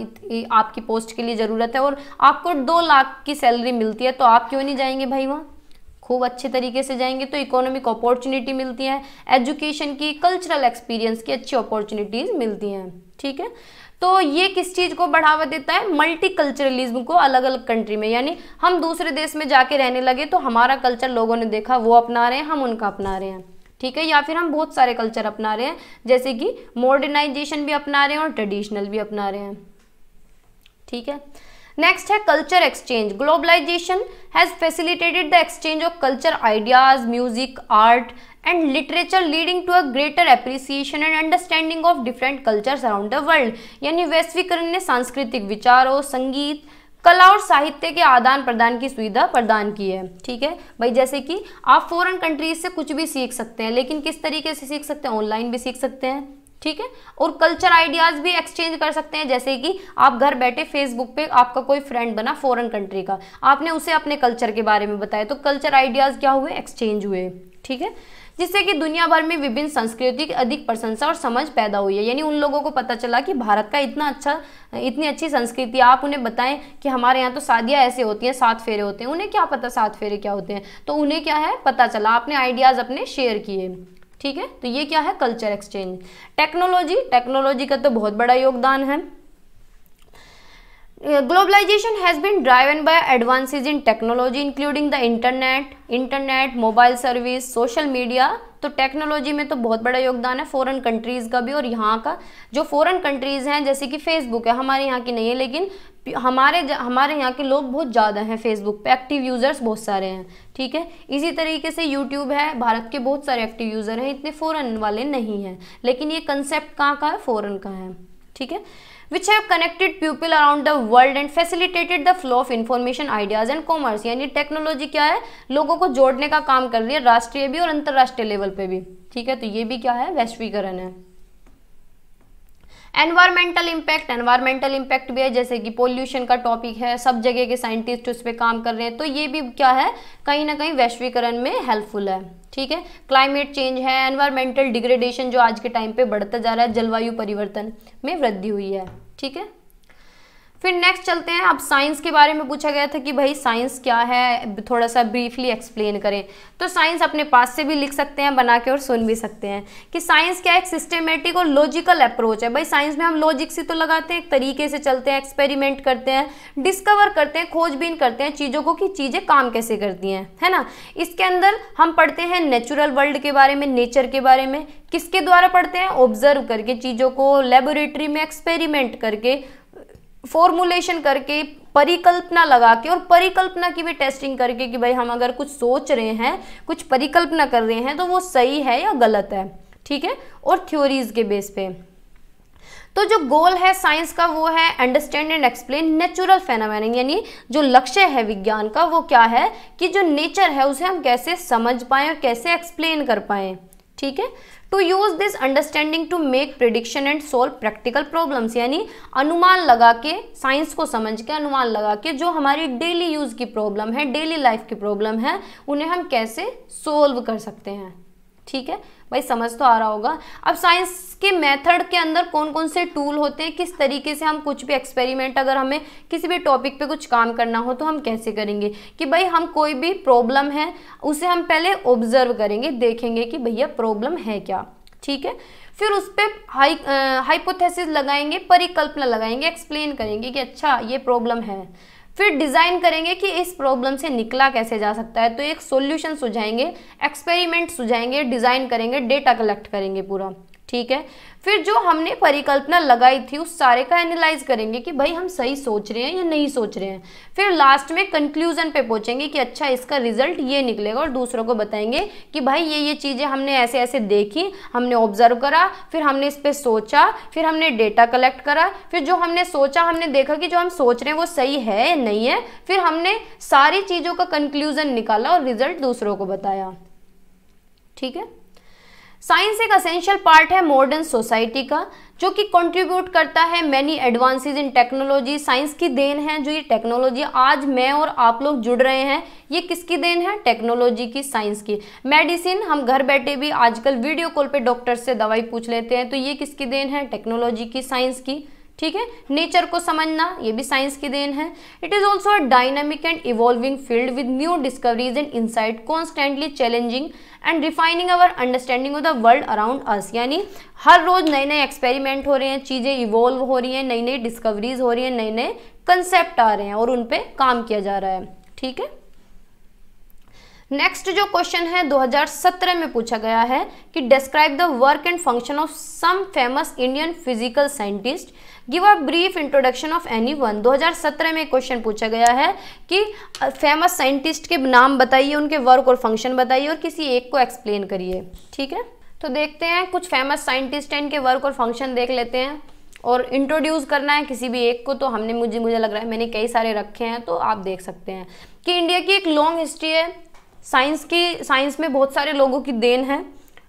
आपकी पोस्ट के लिए ज़रूरत है और आपको 2 लाख की सैलरी मिलती है, तो आप क्यों नहीं जाएंगे भाई वहाँ, खूब अच्छे तरीके से जाएंगे। तो इकोनॉमिक अपॉर्चुनिटी मिलती है, एजुकेशन की, कल्चरल एक्सपीरियंस की अच्छी अपॉर्चुनिटीज़ मिलती हैं। ठीक है, तो ये किस चीज़ को बढ़ावा देता है, मल्टीकल्चरलिज्म को अलग अलग कंट्री में, यानी हम दूसरे देश में जाके रहने लगे तो हमारा कल्चर लोगों ने देखा वो अपना रहे हैं, हम उनका अपना रहे हैं। ठीक है, या फिर हम बहुत सारे कल्चर अपना रहे हैं, जैसे कि मॉडर्नाइजेशन भी अपना रहे हैं और ट्रेडिशनल भी अपना रहे हैं। ठीक है, नेक्स्ट है culture exchange. Globalization has facilitated the exchange of culture ideas, music, art and literature, leading to a greater appreciation and understanding of different cultures around the world. यानी वैश्वीकरण ने सांस्कृतिक विचारों, संगीत, कला और साहित्य के आदान प्रदान की सुविधा प्रदान की है। ठीक है भाई, जैसे कि आप फॉरेन कंट्रीज से कुछ भी सीख सकते हैं, लेकिन किस तरीके से सीख सकते हैं, ऑनलाइन भी सीख सकते हैं। ठीक है, और कल्चर आइडियाज भी एक्सचेंज कर सकते हैं, जैसे कि आप घर बैठे फेसबुक पे आपका कोई फ्रेंड बना फॉरेन कंट्री का, आपने उसे अपने कल्चर के बारे में बताया, तो कल्चर आइडियाज क्या हुए, एक्सचेंज हुए। ठीक है, जिससे कि दुनिया भर में विभिन्न संस्कृति की अधिक प्रशंसा और समझ पैदा हुई है। यानी उन लोगों को पता चला कि भारत का इतनी अच्छी संस्कृति, आप उन्हें बताएं कि हमारे यहाँ तो शादियाँ ऐसे होती हैं, 7 फेरे होते हैं, उन्हें क्या पता 7 फेरे क्या होते हैं, तो उन्हें क्या है पता चला, आपने आइडियाज अपने शेयर किए। ठीक है, तो ये क्या है, कल्चर एक्सचेंज। टेक्नोलॉजी का तो बहुत बड़ा योगदान है। Globalization has been driven by advances in technology including the internet, mobile service, social media. तो टेक्नोलॉजी में तो बहुत बड़ा योगदान है फॉरेन कंट्रीज का भी, और यहाँ का जो फॉरेन कंट्रीज हैं जैसे कि फेसबुक है, हमारे यहाँ की नहीं है, लेकिन हमारे यहाँ के लोग बहुत ज़्यादा हैं फेसबुक पे, एक्टिव यूज़र्स बहुत सारे हैं। ठीक है, इसी तरीके से यूट्यूब है, भारत के बहुत सारे एक्टिव यूज़र हैं, इतने फॉरेन वाले नहीं हैं, लेकिन ये कंसेप्ट कहाँ का है, फॉरेन का है। ठीक है, which have connected people around the world and facilitated the flow of information, ideas and commerce। यानी टेक्नोलॉजी क्या है, लोगों को जोड़ने का काम कर रही है, राष्ट्रीय भी और अंतर्राष्ट्रीय लेवल पे भी। ठीक है, तो ये भी क्या है, वैश्वीकरण है। एनवायरमेंटल इम्पैक्ट भी है, जैसे कि पोल्यूशन का टॉपिक है, सब जगह के साइंटिस्ट उस पर काम कर रहे हैं, तो ये भी क्या है, कहीं ना कहीं वैश्वीकरण में हेल्पफुल है। ठीक है, क्लाइमेट चेंज है, एनवायरमेंटल डिग्रेडेशन जो आज के टाइम पे बढ़ता जा रहा है, जलवायु परिवर्तन में वृद्धि हुई है। ठीक है, फिर नेक्स्ट चलते हैं। अब साइंस के बारे में पूछा गया था कि भाई साइंस क्या है, थोड़ा सा ब्रीफली एक्सप्लेन करें। तो साइंस अपने पास से भी लिख सकते हैं बना के और सुन भी सकते हैं कि साइंस क्या है, एक सिस्टमेटिक और लॉजिकल अप्रोच है। भाई साइंस में हम लॉजिक से तो लगाते हैं, एक तरीके से चलते हैं, एक्सपेरिमेंट करते हैं, डिस्कवर करते हैं, खोजबीन करते हैं चीज़ों को कि चीज़ें काम कैसे करती हैं, है ना। इसके अंदर हम पढ़ते हैं नेचुरल वर्ल्ड के बारे में, नेचर के बारे में, किसके द्वारा पढ़ते हैं, ऑब्जर्व करके चीज़ों को, लेबोरेटरी में एक्सपेरिमेंट करके, फॉर्मुलेशन करके, परिकल्पना लगा के, और परिकल्पना की भी टेस्टिंग करके कि भाई हम अगर कुछ सोच रहे हैं, कुछ परिकल्पना कर रहे हैं तो वो सही है या गलत है। ठीक है, और थ्योरीज के बेस पे। तो जो गोल है साइंस का वो है understand and explain natural phenomena, यानी जो लक्ष्य है विज्ञान का वो क्या है कि जो नेचर है उसे हम कैसे समझ पाएं और कैसे एक्सप्लेन कर पाएं। ठीक है। To use this understanding to make prediction and solve practical problems, यानी अनुमान लगा के, साइंस को समझ के अनुमान लगा के जो हमारी डेली यूज की प्रॉब्लम है, डेली लाइफ की प्रॉब्लम है, उन्हें हम कैसे सोल्व कर सकते हैं। ठीक है भाई, समझ तो आ रहा होगा। अब साइंस के मेथड के अंदर कौन कौन से टूल होते हैं, किस तरीके से हम कुछ भी एक्सपेरिमेंट, अगर हमें किसी भी टॉपिक पे कुछ काम करना हो तो हम कैसे करेंगे, कि भाई हम कोई भी प्रॉब्लम है उसे हम पहले ऑब्जर्व करेंगे, देखेंगे कि भैया प्रॉब्लम है क्या। ठीक है, फिर उस पर हाइपोथेसिस लगाएंगे, परिकल्पना लगाएंगे, एक्सप्लेन करेंगे कि अच्छा ये प्रॉब्लम है। फिर डिज़ाइन करेंगे कि इस प्रॉब्लम से निकला कैसे जा सकता है, तो एक सॉल्यूशन सुझाएंगे, एक्सपेरिमेंट सुझाएंगे, डिज़ाइन करेंगे, डेटा कलेक्ट करेंगे पूरा। ठीक है, फिर जो हमने परिकल्पना लगाई थी उस सारे का एनालाइज करेंगे कि भाई हम सही सोच रहे हैं या नहीं सोच रहे हैं। फिर लास्ट में कंक्लूजन पे पहुंचेंगे कि अच्छा इसका रिजल्ट ये निकलेगा, और दूसरों को बताएंगे कि भाई ये चीज़ें हमने ऐसे ऐसे देखी, हमने ऑब्जर्व करा, फिर हमने इस पर सोचा, फिर हमने डेटा कलेक्ट करा, फिर जो हमने सोचा हमने देखा कि जो हम सोच रहे हैं वो सही है या नहीं है, फिर हमने सारी चीज़ों का कंक्लूजन निकाला और रिजल्ट दूसरों को बताया। ठीक है, साइंस एक असेंशियल पार्ट है मॉडर्न सोसाइटी का, जो कि कंट्रीब्यूट करता है many advances in technology. Science की देन है जो ये टेक्नोलॉजी आज मैं और आप लोग जुड़ रहे हैं, ये किसकी देन है? टेक्नोलॉजी की, साइंस की। मेडिसिन, हम घर बैठे भी आजकल वीडियो कॉल पे डॉक्टर से दवाई पूछ लेते हैं, तो ये किसकी देन है? टेक्नोलॉजी की, साइंस की। ठीक है, नेचर को समझना ये भी साइंस की देन है। It is also a dynamic and evolving field with new discoveries and insight, constantly challenging and refining our understanding of the world around us. यानी हर रोज नए नए एक्सपेरिमेंट हो रहे हैं, चीजें इवॉल्व हो रही हैं, नई नई डिस्कवरीज हो रही हैं, नए नए कंसेप्ट आ रहे हैं और उन पे काम किया जा रहा है। ठीक है, नेक्स्ट जो क्वेश्चन है 2017 में पूछा गया है कि describe the work and function of some famous Indian physical scientist, give a brief introduction of any one. 2017 में क्वेश्चन पूछा गया है कि फेमस साइंटिस्ट के नाम बताइए, उनके वर्क और फंक्शन बताइए और किसी एक को एक्सप्लेन करिए। ठीक है, तो देखते हैं कुछ फेमस साइंटिस्ट हैं, इनके वर्क और फंक्शन देख लेते हैं, और इंट्रोड्यूस करना है किसी भी एक को, तो हमने मुझे लग रहा है मैंने कई सारे रखे हैं, तो आप देख सकते हैं कि इंडिया की एक लॉन्ग हिस्ट्री है साइंस की, साइंस में बहुत सारे लोगों की देन है,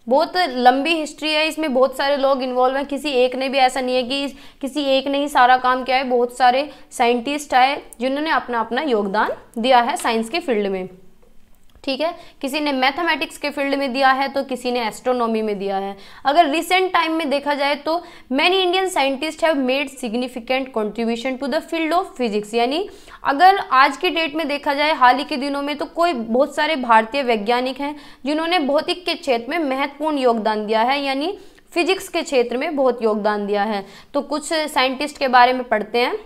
बहुत लंबी हिस्ट्री है, इसमें बहुत सारे लोग इन्वॉल्व हैं, किसी एक ने भी, ऐसा नहीं है कि किसी एक ने ही सारा काम किया है, बहुत सारे साइंटिस्ट आए जिन्होंने अपना अपना योगदान दिया है साइंस के फील्ड में। ठीक है, किसी ने मैथमेटिक्स के फील्ड में दिया है तो किसी ने एस्ट्रोनॉमी में दिया है। अगर रिसेंट टाइम में देखा जाए तो many Indian scientist have made significant contribution to the field of physics. यानी अगर आज की डेट में देखा जाए, हाल ही के दिनों में, तो कोई बहुत सारे भारतीय वैज्ञानिक हैं जिन्होंने भौतिक के क्षेत्र में महत्वपूर्ण योगदान दिया है, यानी फिजिक्स के क्षेत्र में बहुत योगदान दिया है। तो कुछ साइंटिस्ट के बारे में पढ़ते हैं।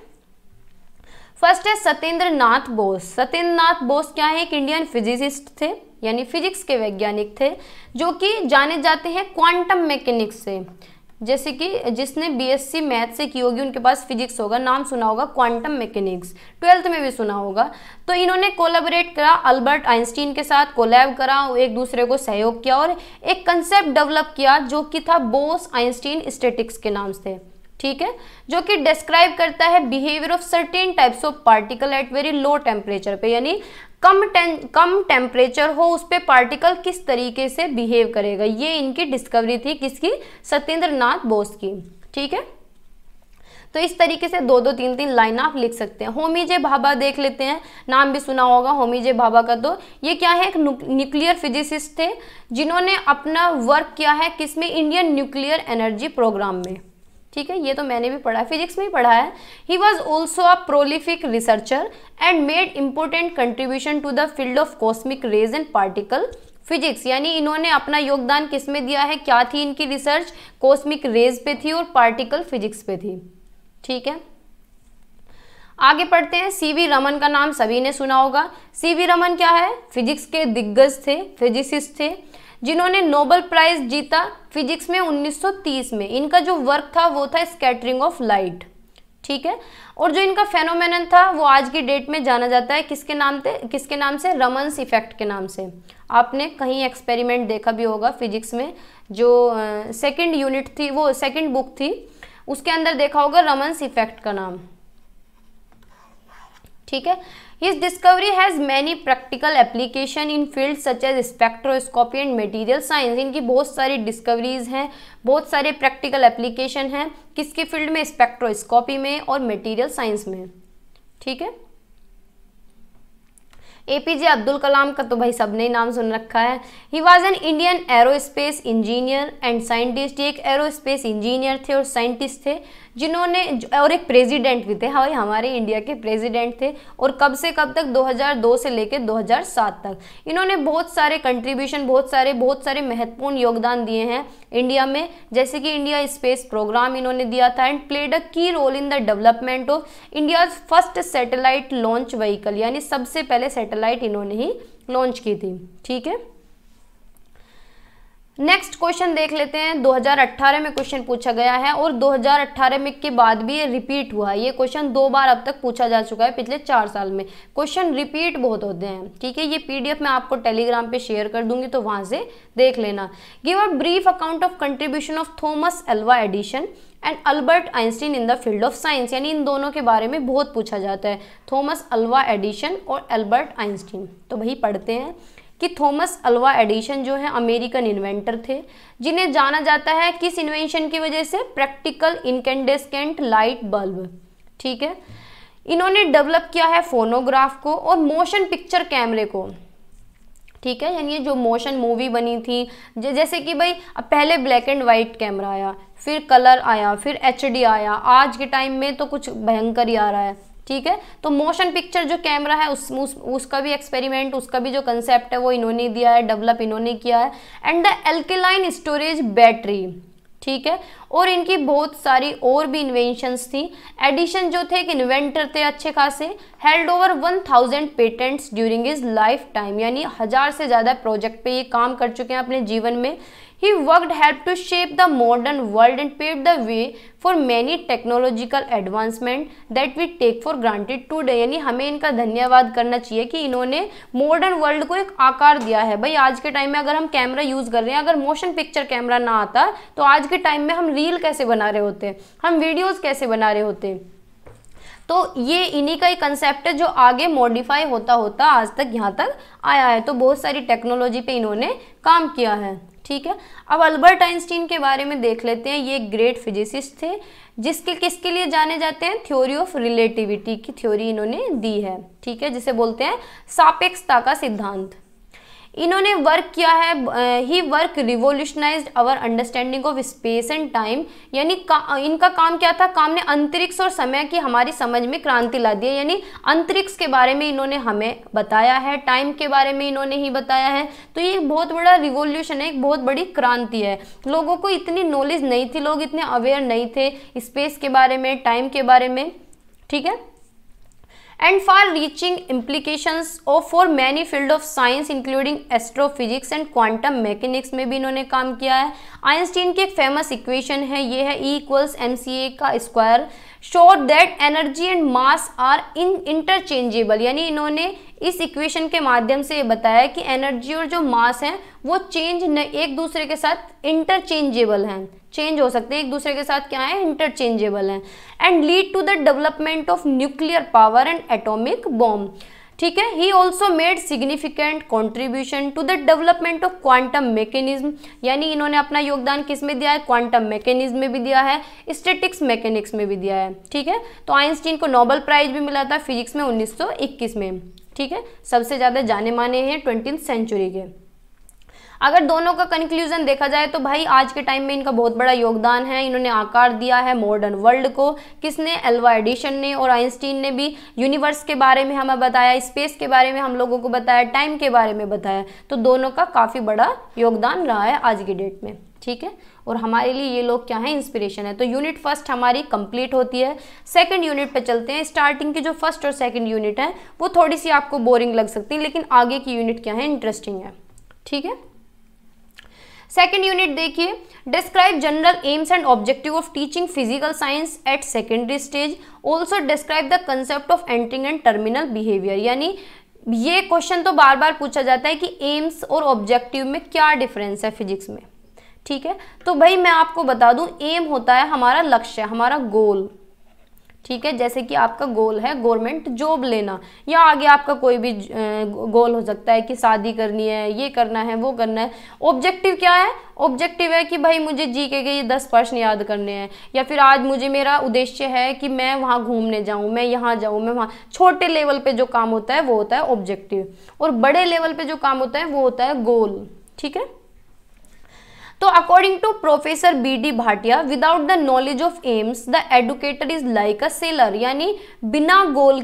फर्स्ट है सत्येंद्र नाथ बोस। सत्येंद्र नाथ बोस क्या है? एक इंडियन फिजिसिस्ट थे, यानी फिजिक्स के वैज्ञानिक थे, जो कि जाने जाते हैं क्वांटम मैकेनिक्स से। जैसे कि जिसने बीएससी मैथ से की होगी उनके पास फिजिक्स होगा, नाम सुना होगा क्वांटम मैकेनिक्स, 12th में भी सुना होगा। तो इन्होंने कोलैबोरेट करा अल्बर्ट आइंस्टीन के साथ, कोलैब करा, एक दूसरे को सहयोग किया और एक कंसेप्ट डेवलप किया जो कि था बोस आइंस्टीन स्टैटिक्स के नाम से। ठीक है, जो कि डिस्क्राइब करता है behaviour of certain types of particle at very low temperature पे, यानी कम टेम्परेचर हो उस पे पार्टिकल किस तरीके से बिहेव करेगा। ये इनकी डिस्कवरी थी, किसकी? सत्येंद्र नाथ बोस की। ठीक है, तो इस तरीके से 2-2, 3-3 लाइन आप लिख सकते हैं। होमी जे भाभा देख लेते हैं, नाम भी सुना होगा होमी जे भाभा का। तो ये क्या है? एक न्यूक्लियर फिजिसिस्ट थे जिन्होंने अपना वर्क किया है किसमें? इंडियन न्यूक्लियर एनर्जी प्रोग्राम में। ठीक है, ये तो मैंने भी पढ़ा है, फिजिक्स में ही पढ़ा है। He was also a prolific researcher and made important contribution to the field of cosmic rays and particle physics. यानी इन्होंने अपना योगदान किस में दिया है? क्या थी इनकी रिसर्च? कॉस्मिक रेज पे थी और पार्टिकल फिजिक्स पे थी। ठीक है, आगे पढ़ते हैं। सीवी रमन का नाम सभी ने सुना होगा। सीवी रमन क्या है? फिजिक्स के दिग्गज थे, फिजिसिस्ट थे, जिन्होंने नोबेल प्राइज जीता फिजिक्स में 1930 में। इनका जो वर्क था वो था स्कैटरिंग ऑफ लाइट। ठीक है, और जो इनका फेनोमेनन था वो आज की डेट में जाना जाता है किसके नाम से? रमन्स इफेक्ट के नाम से। आपने कहीं एक्सपेरिमेंट देखा भी होगा फिजिक्स में, जो सेकंड यूनिट थी, वो सेकंड बुक थी, उसके अंदर देखा होगा रमन्स इफेक्ट का नाम। ठीक है। His discovery has many practical application in fields such as spectroscopy and material science। इनकी बहुत सारी डिस्कवरीज हैं, बहुत सारे प्रैक्टिकल एप्लीकेशन हैं, किसके फील्ड में, स्पेक्ट्रोस्कोपी में और मटेरियल साइंस में। ठीक है। एपीजे अब्दुल कलाम का तो भाई सबने ही नाम सुन रखा है। He was an Indian aerospace engineer and scientist. ये एक एरोस्पेस इंजीनियर थे और साइंटिस्ट थे जिन्होंने, और एक प्रेसिडेंट भी थे, हाँ हमारे इंडिया के प्रेसिडेंट थे। और कब से कब तक, 2002 से लेकर 2007 तक इन्होंने बहुत सारे कंट्रीब्यूशन, बहुत सारे महत्वपूर्ण योगदान दिए हैं इंडिया में। जैसे कि इंडिया स्पेस प्रोग्राम इन्होंने दिया था and played a key role in the development of India's first satellite launch vehicle, यानी सबसे पहले सैटेलाइट इन्होंने ही लॉन्च की थी। ठीक है। नेक्स्ट क्वेश्चन देख लेते हैं। 2018 में क्वेश्चन पूछा गया है और 2018 में के बाद भी ये रिपीट हुआ है। ये क्वेश्चन 2 बार अब तक पूछा जा चुका है पिछले 4 साल में। क्वेश्चन रिपीट बहुत होते हैं। ठीक है। ये पीडीएफ मैं आपको टेलीग्राम पे शेयर कर दूंगी, तो वहां से देख लेना। Give a brief account of contribution of Thomas Alva Edison and Albert Einstein in the field of science, यानी इन दोनों के बारे में बहुत पूछा जाता है, थॉमस अल्वा एडिशन और अल्बर्ट आइंस्टीन। तो वही पढ़ते हैं कि थॉमस अल्वा एडिशन जो है अमेरिकन इन्वेंटर थे, जिन्हें जाना जाता है किस इन्वेंशन की वजह से, प्रैक्टिकल इनकैंडेसेंट लाइट बल्ब। ठीक है। इन्होंने डेवलप किया है फोनोग्राफ को और मोशन पिक्चर कैमरे को। ठीक है। यानी जो मोशन मूवी बनी थी, जैसे कि भाई पहले ब्लैक एंड वाइट कैमरा आया, फिर कलर आया, फिर एचडी आया, आज के टाइम में तो कुछ भयंकर ही आ रहा है। ठीक है। तो मोशन पिक्चर जो कैमरा है उसका भी एक्सपेरिमेंट, उसका भी जो कंसेप्ट है वो इन्होंने दिया है, डेवलप इन्होंने किया है। And the alkaline storage battery. ठीक है। और इनकी बहुत सारी और भी इन्वेंशंस थी। एडिशन जो थे एक इन्वेंटर थे अच्छे खासे, held over 1000 patents during his life time, यानी 1000 से ज़्यादा प्रोजेक्ट पे ये काम कर चुके हैं अपने जीवन में। He worked helped to shape the modern world and paved the way for many technological advancement that we take for granted today। यानी हमें इनका धन्यवाद करना चाहिए कि इन्होंने मॉडर्न वर्ल्ड को एक आकार दिया है। भाई आज के टाइम में अगर हम कैमरा यूज़ कर रहे हैं, अगर मोशन पिक्चर कैमरा ना आता तो आज के टाइम में हम रील कैसे बना रहे होते, हम वीडियोज़ कैसे बना रहे होते। तो ये इन्हीं का ही कंसेप्ट है जो आगे मॉडिफाई होता होता आज तक यहाँ तक आया है। तो बहुत सारी टेक्नोलॉजी पे इन्होंने काम किया है। ठीक है। अब अल्बर्ट आइंस्टीन के बारे में देख लेते हैं। ये ग्रेट फिजिसिस्ट थे जिसके किसके लिए जाने जाते हैं, थ्योरी ऑफ रिलेटिविटी की थ्योरी इन्होंने दी है। ठीक है। जिसे बोलते हैं सापेक्षता का सिद्धांत। इन्होंने वर्क किया है, he work revolutionised our understanding of space and time, यानी इनका काम क्या था, काम ने अंतरिक्ष और समय की हमारी समझ में क्रांति ला दी है। यानी अंतरिक्ष के बारे में इन्होंने हमें बताया है, टाइम के बारे में इन्होंने ही बताया है। तो ये एक बहुत बड़ा रिवोल्यूशन है, एक बहुत बड़ी क्रांति है। लोगों को इतनी नॉलेज नहीं थी, लोग इतने अवेयर नहीं थे स्पेस के बारे में, टाइम के बारे में। ठीक है। and far-reaching implications of for many field of science including astrophysics and quantum mechanics में भी इन्होंने काम किया है। आइंस्टीन की एक फेमस इक्वेशन है, ये है E = mca का square, show that energy and mass are interchangeable, यानी इन्होंने इस इक्वेशन के माध्यम से ये बताया कि एनर्जी और जो मास है वो एक दूसरे के साथ इंटरचेंजेबल हैं, चेंज हो सकते हैं एक दूसरे के साथ, क्या है, इंटरचेंजेबल हैं, and lead to the development of nuclear power and atomic bomb. ठीक है। He also made significant contribution to the development of quantum mechanism, यानी इन्होंने अपना योगदान किस में दिया है, क्वांटम मैकेनिज्म में भी दिया है, स्टैटिक्स मैकेनिक्स में भी दिया है। ठीक है। तो आइंस्टीन को नोबेल प्राइज भी मिला था फिजिक्स में 1921 में। ठीक है। सबसे ज़्यादा जाने माने हैं 20वीं सेंचुरी के। अगर दोनों का कंक्लूजन देखा जाए तो भाई आज के टाइम में इनका बहुत बड़ा योगदान है। इन्होंने आकार दिया है मॉडर्न वर्ल्ड को। किसने, अल्वा एडिशन ने और आइंस्टीन ने भी यूनिवर्स के बारे में हमें बताया, स्पेस के बारे में हम लोगों को बताया, टाइम के बारे में बताया। तो दोनों का काफ़ी बड़ा योगदान रहा है आज की डेट में। ठीक है। और हमारे लिए ये लोग क्या है, इंस्पिरेशन है। तो यूनिट फर्स्ट हमारी कंप्लीट होती है। सेकंड यूनिट पे चलते हैं। स्टार्टिंग की जो फर्स्ट और सेकंड यूनिट है वो थोड़ी सी आपको बोरिंग लग सकती है, लेकिन आगे की यूनिट क्या है, इंटरेस्टिंग है। ठीक है। सेकेंड यूनिट देखिए, describe general aims and objective of teaching physical science at secondary stage, also describe the concept of entering and terminal behaviour. यानी ये क्वेश्चन तो बार बार पूछा जाता है कि एम्स और ऑब्जेक्टिव में क्या डिफरेंस है फिजिक्स में। ठीक है। तो भाई मैं आपको बता दूं, एम होता है हमारा लक्ष्य, हमारा गोल। ठीक है, जैसे कि आपका गोल है गवर्नमेंट जॉब लेना, या आगे आपका कोई भी गोल हो सकता है कि शादी करनी है, ये करना है, वो करना है। ऑब्जेक्टिव क्या है? ऑब्जेक्टिव है कि भाई मुझे जीके के ये 10 प्रश्न याद करने हैं, या फिर आज मुझे मेरा उद्देश्य है कि मैं वहाँ घूमने जाऊँ, मैं यहाँ जाऊँ, मैं वहाँ। छोटे लेवल पे जो काम होता है वो होता है ऑब्जेक्टिव, और बड़े लेवल पे जो काम होता है वो होता है गोल। ठीक है, तो according to professor B D. Bhatia, without the knowledge of aims the educator is like a sailor, यानी बिना गोल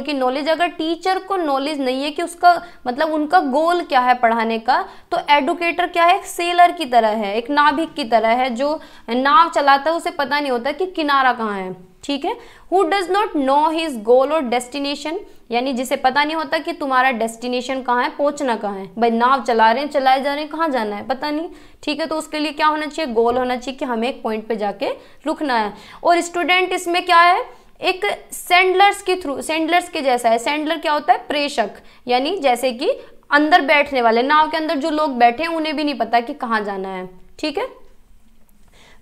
की नॉलेज, अगर टीचर को नॉलेज नहीं है कि उसका मतलब उनका गोल क्या है पढ़ाने का, तो एडुकेटर क्या है? एक सेलर की तरह है, एक नाविक की तरह है, जो नाव चलाता है उसे पता नहीं होता कि किनारा कहाँ है। ठीक है, who does not know his goal और डेस्टिनेशन, यानी जिसे पता नहीं होता कि तुम्हारा डेस्टिनेशन कहाँ है, पहुंचना कहाँ है। भाई नाव चला रहे हैं, चलाए जा रहे हैं, कहाँ जाना है पता नहीं। ठीक है, तो उसके लिए क्या होना चाहिए? गोल होना चाहिए कि हमें एक पॉइंट पे जाके रुकना है। और स्टूडेंट इसमें क्या है? एक सेंडलर्स के थ्रू, सेंडलर्स के जैसा है। सेंडलर क्या होता है? प्रेषक, यानी जैसे कि अंदर बैठने वाले, नाव के अंदर जो लोग बैठे हैं उन्हें भी नहीं पता कि कहाँ जाना है। ठीक है,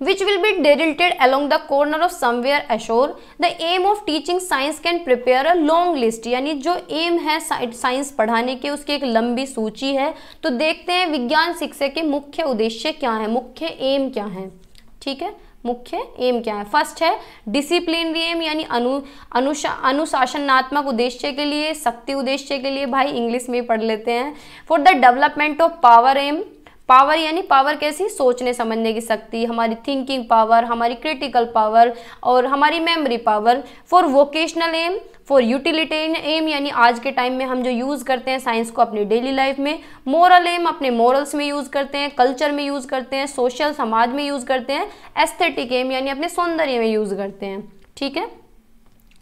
which will be directed along the corner of somewhere ashore. The aim of teaching science can prepare a long list, यानी जो एम है साइंस पढ़ाने के उसकी एक लंबी सूची है। तो देखते हैं विज्ञान शिक्षा के मुख्य उद्देश्य क्या है, मुख्य एम क्या है। ठीक है, मुख्य एम क्या है? फर्स्ट है डिसिप्लिनरी एम, यानी अनुशासनात्मक उद्देश्य के लिए, शक्ति उद्देश्य के लिए। भाई इंग्लिश में पढ़ लेते हैं। For the development of power aim, power यानी पावर कैसी? सोचने समझने की शक्ति, हमारी थिंकिंग पावर, हमारी क्रिटिकल पावर और हमारी memory power. For vocational aim, for utilitarian aim, यानी आज के टाइम में हम जो यूज़ करते हैं साइंस को अपनी डेली लाइफ में। मोरल एम, अपने मोरल्स में यूज़ करते हैं, कल्चर में यूज़ करते हैं, सोशल समाज में यूज़ करते हैं। एस्थेटिक एम, यानी अपने सौंदर्य में यूज़ करते हैं। ठीक है,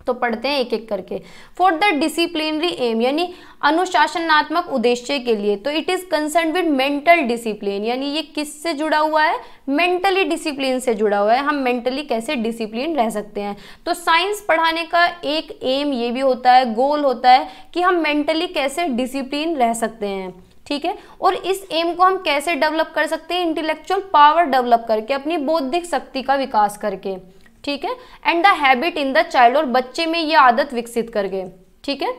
तो पढ़ते हैं एक एक करके। फॉर द डिसिप्लिनरी एम, यानी अनुशासनात्मक उद्देश्य के लिए, तो it is concern with mental discipline, यानी ये किससे जुड़ा हुआ है? मेंटली डिसिप्लिन से जुड़ा हुआ है। हम मेंटली कैसे डिसिप्लिन रह सकते हैं। तो साइंस पढ़ाने का एक एम ये भी होता है, गोल होता है कि हम मेंटली कैसे डिसिप्लिन रह सकते हैं। ठीक है, और इस एम को हम कैसे डेवलप कर सकते हैं? इंटेलेक्चुअल पावर डेवलप करके, अपनी बौद्धिक शक्ति का विकास करके। ठीक है, and the habit in the child, और बच्चे में ये आदत विकसित करके। ठीक है,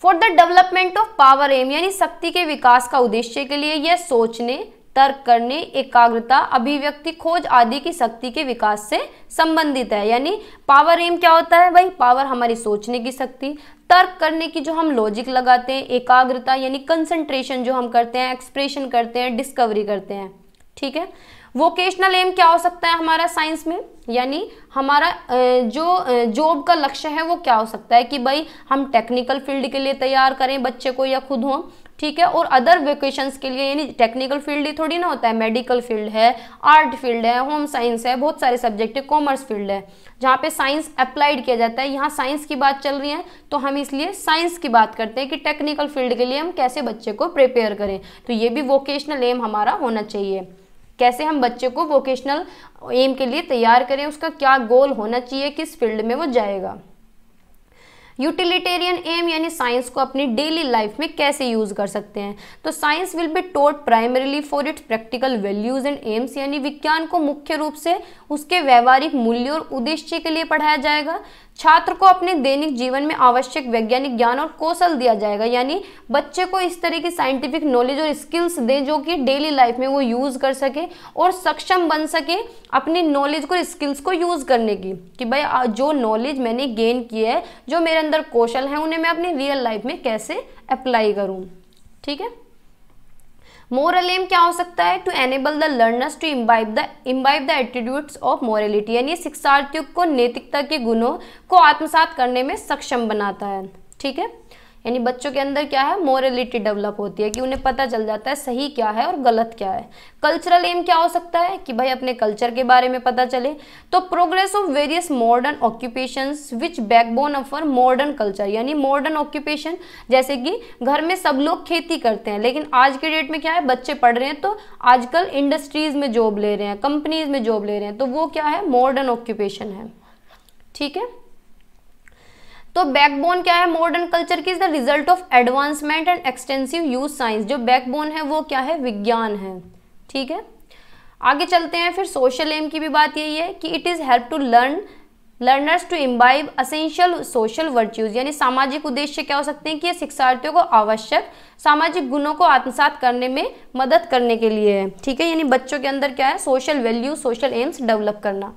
for the development of power aim, यानी शक्ति के विकास का उद्देश्य के लिए यह सोचने, तर्क करने, एकाग्रता, अभिव्यक्ति, खोज आदि की शक्ति के विकास से संबंधित है। यानी पावर एम क्या होता है भाई? पावर हमारी सोचने की शक्ति, तर्क करने की जो हम लॉजिक लगाते हैं, एकाग्रता यानी कंसंट्रेशन जो हम करते हैं, एक्सप्रेशन करते हैं, डिस्कवरी करते हैं। ठीक है, वोकेशनल एम क्या हो सकता है हमारा साइंस में? यानी हमारा जो जॉब का लक्ष्य है वो क्या हो सकता है कि भाई हम टेक्निकल फील्ड के लिए तैयार करें बच्चे को या खुद हों। ठीक है, और अदर वोकेशंस के लिए, यानी टेक्निकल फील्ड ही थोड़ी ना होता है, मेडिकल फील्ड है, आर्ट फील्ड है, होम साइंस है, बहुत सारे सब्जेक्ट है, कॉमर्स फील्ड है जहाँ पे साइंस अप्लाइड किया जाता है। यहाँ साइंस की बात चल रही है तो हम इसलिए साइंस की बात करते हैं कि टेक्निकल फील्ड के लिए हम कैसे बच्चे को प्रिपेयर करें। तो ये भी वोकेशनल एम हमारा होना चाहिए, कैसे हम बच्चे को वोकेशनल एम के लिए तैयार करें, उसका क्या गोल होना चाहिए, किस फील्ड में वो जाएगा। यूटिलिटेरियन एम, यानी साइंस को अपनी डेली लाइफ में कैसे यूज कर सकते हैं। तो science will be taught primarily for its practical values and AIIMS, यानी विज्ञान को मुख्य रूप से उसके व्यवहारिक मूल्य और उद्देश्य के लिए पढ़ाया जाएगा। छात्र को अपने दैनिक जीवन में आवश्यक वैज्ञानिक ज्ञान और कौशल दिया जाएगा, यानी बच्चे को इस तरह की साइंटिफिक नॉलेज और स्किल्स दें जो कि डेली लाइफ में वो यूज कर सके और सक्षम बन सके अपनी नॉलेज को, स्किल्स को यूज करने की, कि भाई जो नॉलेज मैंने गेन की है, जो मेरे अंदर कौशल है, उन्हें मैं अपनी रियल लाइफ में कैसे अप्लाई करूं। ठीक है, मोरल एम क्या हो सकता है? To enable the learners to imbibe the attributes of morality, यानी शिक्षार्थियों को नैतिकता के गुणों को आत्मसात करने में सक्षम बनाता है। ठीक है, यानी बच्चों के अंदर क्या है? मोरलिटी डेवलप होती है कि उन्हें पता चल जाता है सही क्या है और गलत क्या है। कल्चरल एम क्या हो सकता है? कि भाई अपने कल्चर के बारे में पता चले। तो progress of various modern occupations which backbone of our modern culture, यानी मॉडर्न ऑक्यूपेशन, जैसे कि घर में सब लोग खेती करते हैं लेकिन आज के डेट में क्या है, बच्चे पढ़ रहे हैं तो आजकल इंडस्ट्रीज में जॉब ले रहे हैं, कंपनीज में जॉब ले रहे हैं, तो वो क्या है? मॉडर्न ऑक्यूपेशन है। ठीक है, तो बैकबोन क्या है मॉडर्न कल्चर की? Is the result of advancement and extensive use science. जो बैकबोन है वो क्या है? विज्ञान है। ठीक है, आगे चलते हैं। फिर सोशल एम की भी बात यही है कि it is help to learn learners to imbibe essential social virtues, यानी सामाजिक उद्देश्य क्या हो सकते हैं कि ये शिक्षार्थियों को आवश्यक सामाजिक गुणों को आत्मसात करने में मदद करने के लिए है। ठीक है, यानी बच्चों के अंदर क्या है, social value, social AIIMS develop करना।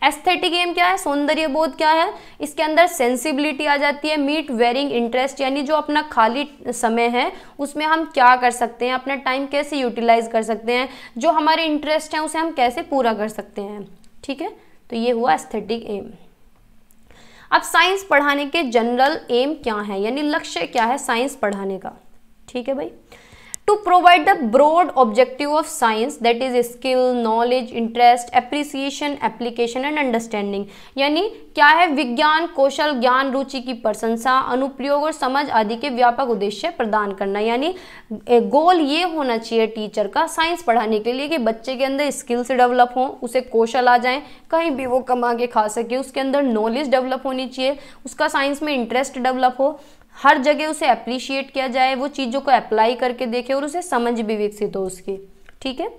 एस्थेटिक एम क्या है, सौंदर्य बोध क्या है, इसके अंदर सेंसिबिलिटी आ जाती है। मीट वेरिंग इंटरेस्ट, यानी जो अपना खाली समय है उसमें हम क्या कर सकते हैं, अपना टाइम कैसे यूटिलाइज कर सकते हैं, जो हमारे इंटरेस्ट हैं उसे हम कैसे पूरा कर सकते हैं। ठीक है, तो ये हुआ एस्थेटिक एम। अब साइंस पढ़ाने के जनरल एम क्या है, यानी लक्ष्य क्या है साइंस पढ़ाने का। ठीक है भाई, to provide the broad objective of science that is skill, knowledge, interest, appreciation, application and understanding, यानी क्या है, विज्ञान, कौशल, ज्ञान, रुचि की प्रशंसा, अनुप्रयोग और समझ आदि के व्यापक उद्देश्य प्रदान करना। यानी गोल ये होना चाहिए टीचर का साइंस पढ़ाने के लिए कि बच्चे के अंदर स्किल्स डेवलप हो, उसे कौशल आ जाए, कहीं भी वो कमा के खा सके, उसके अंदर नॉलेज डेवलप होनी चाहिए, उसका साइंस में इंटरेस्ट डेवलप हो, हर जगह उसे अप्रिशिएट किया जाए, वो चीज़ों को अप्लाई करके देखे और उसे समझ भी विकसित हो उसकी। ठीक है,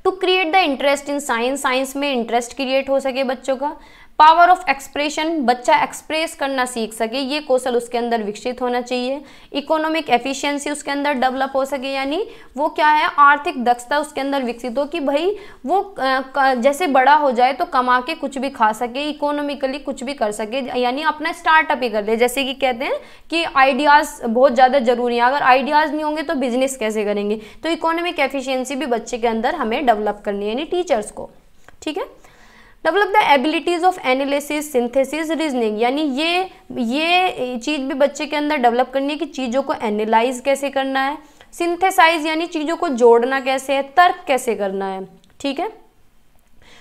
to create the interest in science, science में इंटरेस्ट क्रिएट हो सके बच्चों का। पावर ऑफ एक्सप्रेशन, बच्चा एक्सप्रेस करना सीख सके, ये कौशल उसके अंदर विकसित होना चाहिए। इकोनॉमिक एफिशिएंसी उसके अंदर डेवलप हो सके, यानी वो क्या है, आर्थिक दक्षता उसके अंदर विकसित हो कि भाई वो जैसे बड़ा हो जाए तो कमा के कुछ भी खा सके, इकोनॉमिकली कुछ भी कर सके, यानी अपना स्टार्टअप ही कर ले। जैसे कि कहते हैं कि आइडियाज़ बहुत ज़्यादा जरूरी है, अगर आइडियाज़ नहीं होंगे तो बिजनेस कैसे करेंगे, तो इकोनॉमिक एफिशिएंसी भी बच्चे के अंदर हमें डेवलप करनी है, यानी टीचर्स को। ठीक है, develop the abilities of analysis, synthesis, reasoning, यानी ये चीज़ भी बच्चे के अंदर डेवलप करनी है कि चीज़ों को एनालाइज कैसे करना है, सिंथेसाइज यानी चीज़ों को जोड़ना कैसे है, तर्क कैसे करना है। ठीक है,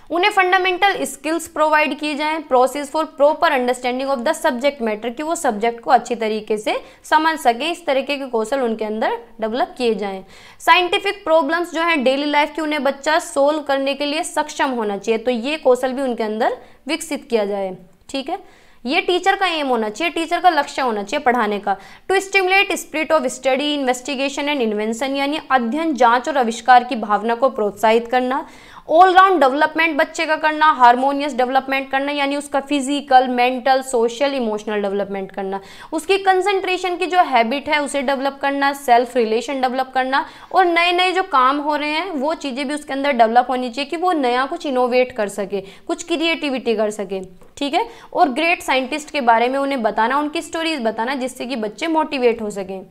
उन्हें फंडामेंटल स्किल्स प्रोवाइड किए जाएं, process for proper understanding of the subject matter, कि वो सब्जेक्ट को अच्छी तरीके से समझ सके, इस तरीके के कौशल उनके अंदर डेवलप किए जाएं। साइंटिफिक प्रॉब्लम्स जो हैं डेली लाइफ की, उन्हें बच्चा सोल्व करने के लिए सक्षम होना चाहिए, तो ये कौशल भी उनके अंदर विकसित किया जाए। ठीक है, ये टीचर का एम होना चाहिए, टीचर का लक्ष्य होना चाहिए पढ़ाने का। To stimulate spirit of study, investigation and invention, यानी अध्ययन, जांच और आविष्कार की भावना को प्रोत्साहित करना। ऑलराउंड डेवलपमेंट बच्चे का करना, हार्मोनियस डेवलपमेंट करना, यानी उसका physical, mental, social, emotional development करना, उसकी कंसंट्रेशन की जो हैबिट है उसे डेवलप करना, सेल्फ रिलेशन डेवलप करना, और नए नए जो काम हो रहे हैं वो चीज़ें भी उसके अंदर डेवलप होनी चाहिए कि वो नया कुछ इनोवेट कर सके, कुछ क्रिएटिविटी कर सके। ठीक है, और ग्रेट साइंटिस्ट के बारे में उन्हें बताना, उनकी स्टोरीज बताना, जिससे कि बच्चे मोटिवेट हो सकें।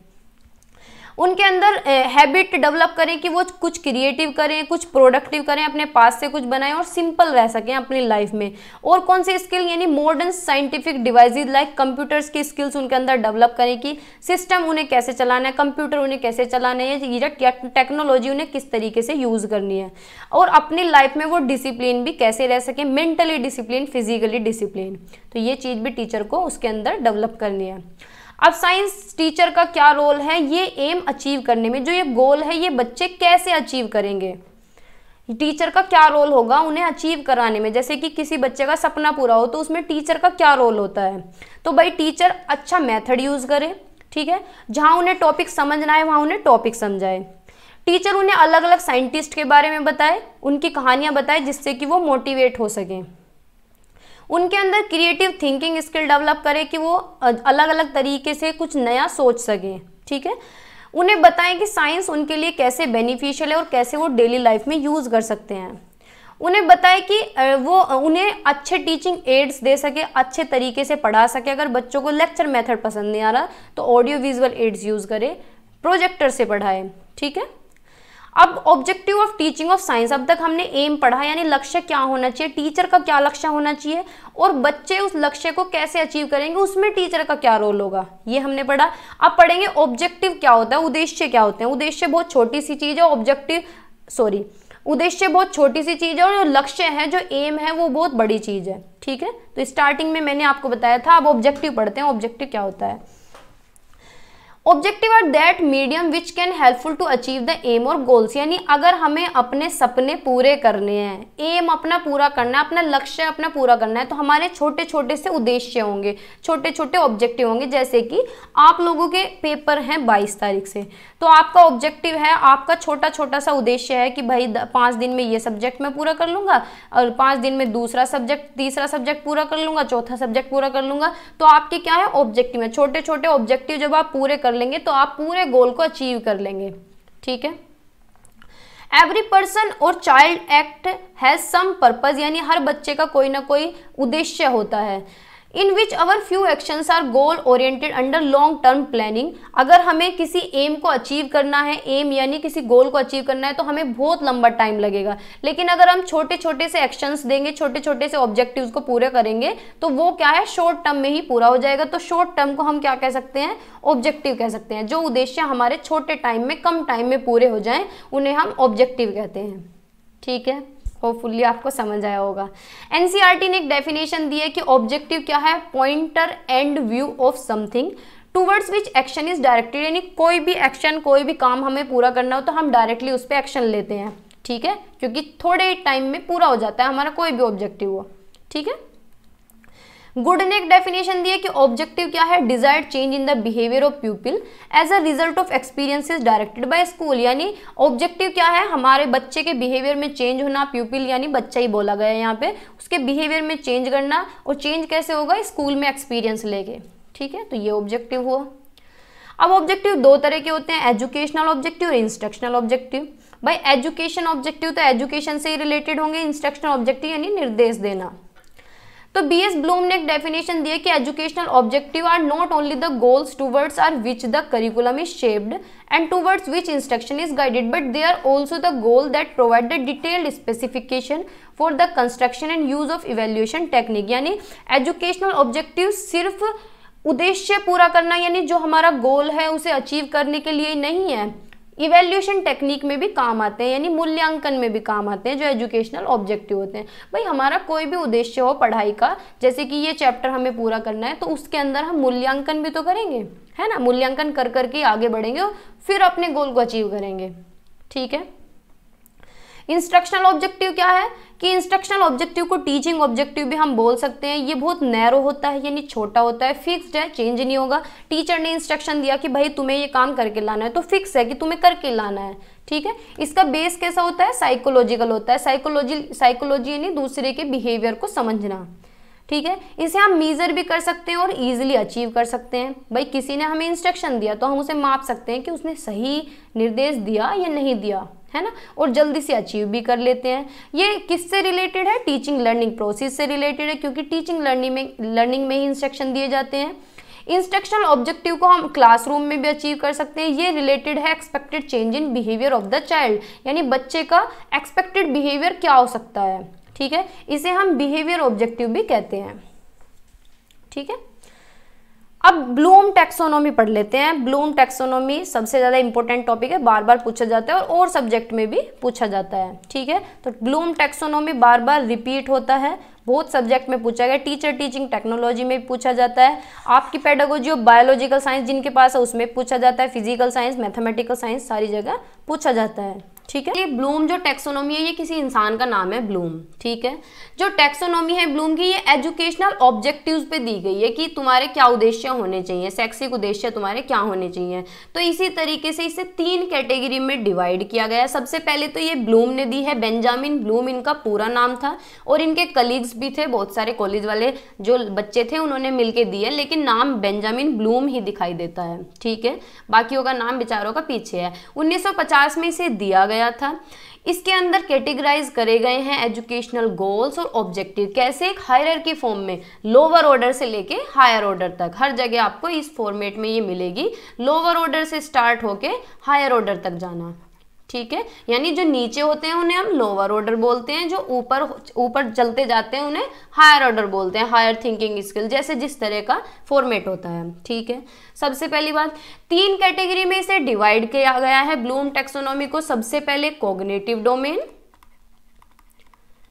उनके अंदर हैबिट डेवलप करें कि वो कुछ क्रिएटिव करें, कुछ प्रोडक्टिव करें, अपने पास से कुछ बनाएं और सिंपल रह सकें अपनी लाइफ में। और कौन सी स्किल, यानी modern scientific devices like computers की स्किल्स उनके अंदर डेवलप करें कि सिस्टम उन्हें कैसे चलाना है, कंप्यूटर उन्हें कैसे चलाना है, या टेक्नोलॉजी उन्हें किस तरीके से यूज़ करनी है, और अपनी लाइफ में वो डिसिप्लिन भी कैसे रह सके, मेंटली डिसिप्लिन, फिजिकली डिसिप्लिन। तो ये चीज़ भी टीचर को उसके अंदर डेवलप करनी है। अब साइंस टीचर का क्या रोल है, ये एम अचीव करने में, जो ये गोल है ये बच्चे कैसे अचीव करेंगे, टीचर का क्या रोल होगा उन्हें अचीव कराने में। जैसे कि किसी बच्चे का सपना पूरा हो तो उसमें टीचर का क्या रोल होता है, तो भाई टीचर अच्छा मेथड यूज करे। ठीक है, जहाँ उन्हें टॉपिक समझना है वहाँ उन्हें टॉपिक समझाए। टीचर उन्हें अलग अलग साइंटिस्ट के बारे में बताए, उनकी कहानियाँ बताए, जिससे कि वो मोटिवेट हो सकें। उनके अंदर क्रिएटिव थिंकिंग स्किल डेवलप करे कि वो अलग अलग तरीके से कुछ नया सोच सकें। ठीक है, उन्हें बताएं कि साइंस उनके लिए कैसे बेनिफिशियल है और कैसे वो डेली लाइफ में यूज़ कर सकते हैं। उन्हें बताएं कि वो उन्हें अच्छे टीचिंग एड्स दे सके, अच्छे तरीके से पढ़ा सके। अगर बच्चों को लेक्चर मेथड पसंद नहीं आ रहा तो ऑडियो विजुअल एड्स यूज़ करे, प्रोजेक्टर से पढ़ाए। ठीक है, अब objective of teaching of science, अब तक हमने एम पढ़ा, यानी लक्ष्य क्या होना चाहिए, टीचर का क्या लक्ष्य होना चाहिए और बच्चे उस लक्ष्य को कैसे अचीव करेंगे, उसमें टीचर का क्या रोल होगा, ये हमने पढ़ा। अब पढ़ेंगे ऑब्जेक्टिव क्या होता है, उद्देश्य क्या होते हैं। उद्देश्य बहुत छोटी सी चीज़ है, उद्देश्य बहुत छोटी सी चीज़ है और जो लक्ष्य है, जो एम है, वो बहुत बड़ी चीज़ है। ठीक है, तो स्टार्टिंग में मैंने आपको बताया था। अब ऑब्जेक्टिव पढ़ते हैं, ऑब्जेक्टिव क्या होता है। Objective are that medium which can helpful to achieve the aim or goals, यानी अगर हमें अपने सपने पूरे करने हैं, एम अपना पूरा करना है, अपना लक्ष्य अपना पूरा करना है, तो हमारे छोटे छोटे से उद्देश्य होंगे, छोटे छोटे ऑब्जेक्टिव होंगे। जैसे कि आप लोगों के पेपर हैं 22 तारीख से, तो आपका ऑब्जेक्टिव है, आपका छोटा छोटा सा उद्देश्य है कि भाई 5 दिन में ये सब्जेक्ट मैं पूरा कर लूंगा, और 5 दिन में दूसरा सब्जेक्ट, तीसरा सब्जेक्ट पूरा कर लूंगा, चौथा सब्जेक्ट पूरा कर लूंगा। तो आपके क्या है, ऑब्जेक्टिव है। छोटे छोटे ऑब्जेक्टिव जब आप पूरे कर लेंगे तो आप पूरे गोल को अचीव कर लेंगे। ठीक है। Every person or child act has some purpose, यानी हर बच्चे का कोई ना कोई उद्देश्य होता है। In which our few actions are goal oriented under long term planning, अगर हमें किसी एम को अचीव करना है, एम यानी किसी गोल को अचीव करना है, तो हमें बहुत लंबा टाइम लगेगा। लेकिन अगर हम छोटे छोटे से एक्शंस देंगे, छोटे छोटे से ऑब्जेक्टिव्स को पूरे करेंगे, तो वो क्या है, शॉर्ट टर्म में ही पूरा हो जाएगा। तो शॉर्ट टर्म को हम क्या कह सकते हैं, ऑब्जेक्टिव कह सकते हैं। जो उद्देश्य हमारे छोटे टाइम में, कम टाइम में पूरे हो जाएं, उन्हें हम ऑब्जेक्टिव कहते हैं। ठीक है, होपफुली आपको समझ आया होगा। एनसीईआरटी ने एक डेफिनेशन दी है कि ऑब्जेक्टिव क्या है, pointer and view of something towards which action is directed, यानी कोई भी एक्शन, कोई भी काम हमें पूरा करना हो तो हम डायरेक्टली उस पर एक्शन लेते हैं। ठीक है, क्योंकि थोड़े टाइम में पूरा हो जाता है हमारा कोई भी ऑब्जेक्टिव हो। ठीक है। गुड ने एक डेफिनेशन दी है कि ऑब्जेक्टिव क्या है, desired change in the behaviour of people as a result of experiences directed by school, यानी ऑब्जेक्टिव क्या है, हमारे बच्चे के बिहेवियर में चेंज होना, प्यूपिल यानी बच्चा ही बोला गया है यहाँ पे, उसके बिहेवियर में चेंज करना, और चेंज कैसे होगा, स्कूल में एक्सपीरियंस लेके। ठीक है, तो ये ऑब्जेक्टिव हुआ। अब ऑब्जेक्टिव दो तरह के होते हैं, एजुकेशनल ऑब्जेक्टिव और इंस्ट्रक्शनल ऑब्जेक्टिव। भाई एजुकेशन ऑब्जेक्टिव तो एजुकेशन से ही रिलेटेड होंगे, इंस्ट्रक्शनल ऑब्जेक्टिव यानी निर्देश देना। तो बीएस ब्लूम ने एक डेफिनेशन दी है कि educational objective are not only the goals towards are which the curriculum is shaped and towards which instruction is guided, but they are also the goal that provide the detailed specification for the construction and use of evaluation technique, यानी एजुकेशनल ऑब्जेक्टिव सिर्फ उद्देश्य पूरा करना, यानी जो हमारा गोल है उसे अचीव करने के लिए नहीं है, इवेल्यूएशन टेक्निक में भी काम आते हैं, यानी मूल्यांकन में भी काम आते हैं जो एजुकेशनल ऑब्जेक्टिव होते हैं। भाई हमारा कोई भी उद्देश्य हो पढ़ाई का, जैसे कि ये चैप्टर हमें पूरा करना है, तो उसके अंदर हम मूल्यांकन भी तो करेंगे, है ना, मूल्यांकन कर करके आगे बढ़ेंगे और फिर अपने गोल को अचीव करेंगे। ठीक है। इंस्ट्रक्शनल ऑब्जेक्टिव क्या है कि इंस्ट्रक्शनल ऑब्जेक्टिव को टीचिंग ऑब्जेक्टिव भी हम बोल सकते हैं। ये बहुत नैरो होता है, यानी छोटा होता है, फिक्स्ड है, चेंज नहीं होगा। टीचर ने इंस्ट्रक्शन दिया कि भाई तुम्हें ये काम करके लाना है, तो फिक्स है कि तुम्हें करके लाना है। ठीक है। इसका बेस कैसा होता है, साइकोलॉजिकल होता है। साइकोलॉजी यानी दूसरे के बिहेवियर को समझना। ठीक है। इसे हम मीजर भी कर सकते हैं और इजीली अचीव कर सकते हैं। भाई किसी ने हमें इंस्ट्रक्शन दिया तो हम उसे माप सकते हैं कि उसने सही निर्देश दिया या नहीं दिया, है ना, और जल्दी से अचीव भी कर लेते हैं। ये किससे रिलेटेड है, टीचिंग लर्निंग प्रोसेस से रिलेटेड है, क्योंकि टीचिंग लर्निंग में ही इंस्ट्रक्शन दिए जाते हैं। इंस्ट्रक्शनल ऑब्जेक्टिव को हम क्लासरूम में भी अचीव कर सकते हैं। ये रिलेटेड है expected change in behaviour of the child, यानी बच्चे का एक्सपेक्टेड बिहेवियर क्या हो सकता है। ठीक है, इसे हम बिहेवियर ऑब्जेक्टिव भी कहते हैं। ठीक है। अब ब्लूम टैक्सोनॉमी पढ़ लेते हैं। ब्लूम टैक्सोनॉमी सबसे ज़्यादा इंपॉर्टेंट टॉपिक है, बार बार पूछा जाता है और सब्जेक्ट में भी पूछा जाता है। ठीक है, तो ब्लूम टैक्सोनॉमी बार बार रिपीट होता है, बहुत सब्जेक्ट में पूछा गया। टीचर टीचिंग टेक्नोलॉजी में पूछा जाता है, आपकी पेडागोजी ऑफ बायोलॉजिकल साइंस जिनके पास है उसमें पूछा जाता है, फिजिकल साइंस, मैथमेटिकल साइंस, सारी जगह पूछा जाता है। ठीक है। ये ब्लूम जो टैक्सोनॉमी है ये किसी इंसान का नाम है, ब्लूम। ठीक है। जो टैक्सोनॉमी है ब्लूम की, ये एजुकेशनल ऑब्जेक्टिव्स पे दी गई है कि तुम्हारे क्या उद्देश्य होने चाहिए, शैक्षिक उद्देश्य तुम्हारे क्या होने चाहिए। तो इसी तरीके से इसे 3 कैटेगरी में डिवाइड किया गया है। सबसे पहले तो ये ब्लूम ने दी है, बेंजामिन ब्लूम इनका पूरा नाम था, और इनके कलीग्स भी थे, बहुत सारे कॉलेज वाले जो बच्चे थे उन्होंने मिलके दिए, लेकिन नाम बेंजामिन ब्लूम ही दिखाई देता है। ठीक है, बाकियों का नाम बेचारों का पीछे है। 1950 में इसे दिया गया था। इसके अंदर कैटेगराइज करे गए हैं एजुकेशनल गोल्स और ऑब्जेक्टिव, कैसे, एक हायरार्की फॉर्म में, लोअर ऑर्डर से लेके हायर ऑर्डर तक। हर जगह आपको इस फॉर्मेट में ये मिलेगी, लोअर ऑर्डर से स्टार्ट होके हायर ऑर्डर तक जाना। ठीक है, यानी जो नीचे होते हैं उन्हें हम लोअर ऑर्डर बोलते हैं, जो ऊपर चलते जाते हैं उन्हें हायर ऑर्डर बोलते हैं, हायर थिंकिंग स्किल, जैसे जिस तरह का फॉर्मेट होता है। ठीक है। सबसे पहली बात, 3 कैटेगरी में इसे डिवाइड किया गया है ब्लूम टैक्सोनॉमी को। सबसे पहले कॉग्निटिव डोमेन,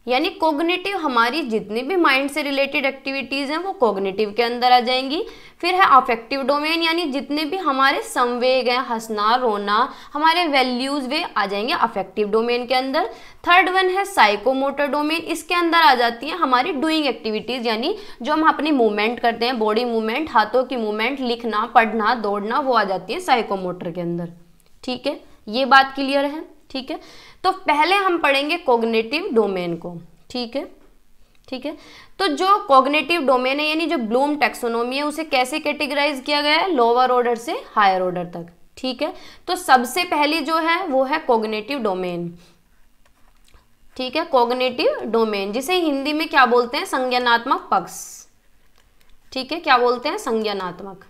यानी कॉग्निटिव हमारी जितनी भी माइंड से रिलेटेड एक्टिविटीज़ हैं वो कॉग्निटिव के अंदर आ जाएंगी। फिर है अफेक्टिव डोमेन, यानी जितने भी हमारे संवेग हैं, हंसना रोना, हमारे वैल्यूज, वे आ जाएंगे अफेक्टिव डोमेन के अंदर। थर्ड वन है साइकोमोटर डोमेन, इसके अंदर आ जाती हैं हमारी डूइंग एक्टिविटीज़, यानी जो हम अपनी मूवमेंट करते हैं, बॉडी मूवमेंट, हाथों की मूवमेंट, लिखना पढ़ना दौड़ना, वो आ जाती है साइकोमोटर के अंदर। ठीक है, ये बात क्लियर है। ठीक है, तो पहले हम पढ़ेंगे कॉग्निटिव डोमेन को। ठीक है, ठीक है, तो जो कॉग्निटिव डोमेन है यानी जो ब्लूम टैक्सोनॉमी है उसे कैसे कैटेगराइज किया गया है, लोअर ऑर्डर से हायर ऑर्डर तक। ठीक है, तो सबसे पहली जो है वो है कॉग्निटिव डोमेन। ठीक है, कॉग्निटिव डोमेन जिसे हिंदी में क्या बोलते हैं, संज्ञानात्मक पक्ष। ठीक है, क्या बोलते हैं, संज्ञानात्मक,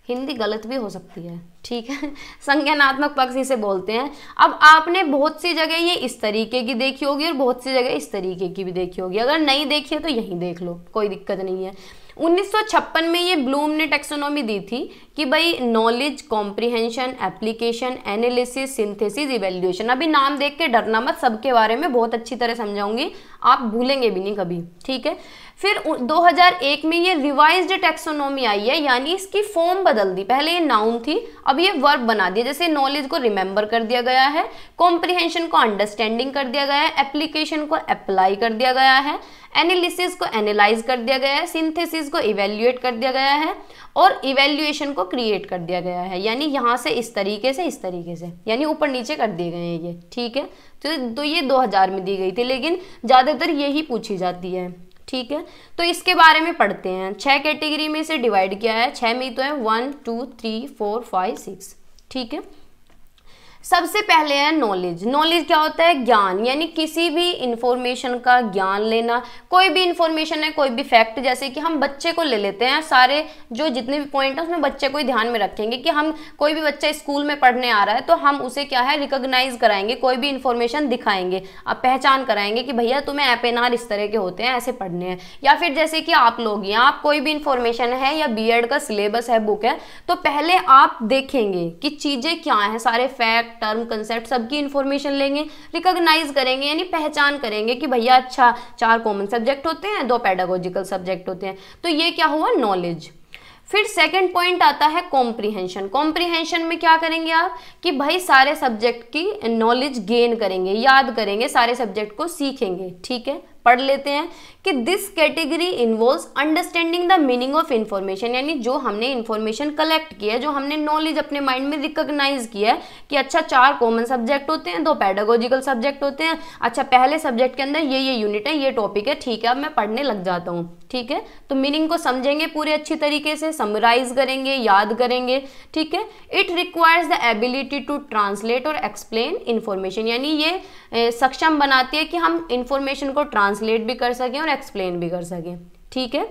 हिंदी गलत भी हो सकती है। ठीक है, संज्ञानात्मक पक्ष इसे बोलते हैं। अब आपने बहुत सी जगह ये इस तरीके की देखी होगी और बहुत सी जगह इस तरीके की भी देखी होगी, अगर नहीं देखी है तो यहीं देख लो, कोई दिक्कत नहीं है। 1956 में ये ब्लूम ने टैक्सोनॉमी दी थी कि भाई knowledge, comprehension, application, analysis, synthesis, evaluation. अभी नाम देख के डरना मत, सबके बारे में बहुत अच्छी तरह समझाऊंगी, आप भूलेंगे भी नहीं कभी। ठीक है, फिर 2001 में ये रिवाइज्ड टैक्सोनॉमी आई है, यानी इसकी फॉर्म बदल दी। पहले ये नाउन थी, अब ये वर्ब बना दिया। जैसे नॉलेज को रिमेंबर कर दिया गया है, कॉम्प्रिहेंशन को अंडरस्टैंडिंग कर दिया गया है, एप्लीकेशन को अप्लाई कर दिया गया है, एनालिसिस को एनालाइज कर दिया गया है, सिंथेसिस को इवेल्युएट कर दिया गया है और इवेल्युएशन को क्रिएट कर दिया गया है। यानी यहाँ से इस तरीके से, यानी ऊपर नीचे कर दिए गए हैं ये। ठीक है, तो ये 2000 में दी गई थी, लेकिन ज़्यादातर यही पूछी जाती है। ठीक है, तो इसके बारे में पढ़ते हैं। 6 कैटेगरी में से डिवाइड किया है, 6 में तो है 1 2 3 4 5 6। ठीक है, सबसे पहले है नॉलेज। नॉलेज क्या होता है, ज्ञान, यानी किसी भी इंफॉर्मेशन का ज्ञान लेना। कोई भी इंफॉर्मेशन है, कोई भी फैक्ट, जैसे कि हम बच्चे को ले लेते हैं, सारे जो जितने भी पॉइंट है उसमें बच्चे को ही ध्यान में रखेंगे कि हम कोई भी बच्चा स्कूल में पढ़ने आ रहा है तो हम उसे क्या है रिकॉग्नाइज कराएंगे, कोई भी इंफॉर्मेशन दिखाएंगे, अब पहचान कराएंगे कि भैया तुम्हें एपेनार इस तरह के होते हैं, ऐसे पढ़ने हैं। या फिर जैसे कि आप लोग हैं, आप कोई भी इंफॉर्मेशन है या बीएड का सिलेबस है, बुक है, तो पहले आप देखेंगे कि चीजें क्या हैं, सारे फैक्ट, टर्म, कंसेप्ट, सबकी इंफॉर्मेशन लेंगे, रिकॉग्नाइज करेंगे, यानी पहचान करेंगे कि भैया अच्छा 4 कॉमन सब्जेक्ट होते हैं, 2 पेडागोजिकल सब्जेक्ट होते हैं। तो ये क्या हुआ, नॉलेज। फिर सेकंड पॉइंट आता है कॉम्प्रिहेंशन। कॉम्प्रिहेंशन में क्या करेंगे आप कि भाई सारे सब्जेक्ट की नॉलेज गेन करेंगे, याद करेंगे, सारे सब्जेक्ट को सीखेंगे। ठीक है, पढ़ लेते हैं कि this category involves understanding the meaning of information, यानी जो हमने इंफॉर्मेशन कलेक्ट किया है, जो हमने नॉलेज अपने माइंड में रिकॉग्नाइज किया है कि अच्छा 4 कॉमन सब्जेक्ट होते हैं, 2 पेडागोजिकल सब्जेक्ट होते हैं, अच्छा पहले सब्जेक्ट के अंदर ये यूनिट है, ये टॉपिक है, ठीक है अब मैं पढ़ने लग जाता हूँ। ठीक है, तो मीनिंग को समझेंगे पूरे अच्छी तरीके से, समराइज करेंगे, याद करेंगे। ठीक है, it requires the ability to translate or explain information, यानी ये सक्षम बनाती है कि हम इंफॉर्मेशन को ट्रांसलेट भी कर सकें और एक्सप्लेन भी कर सकें। ठीक है,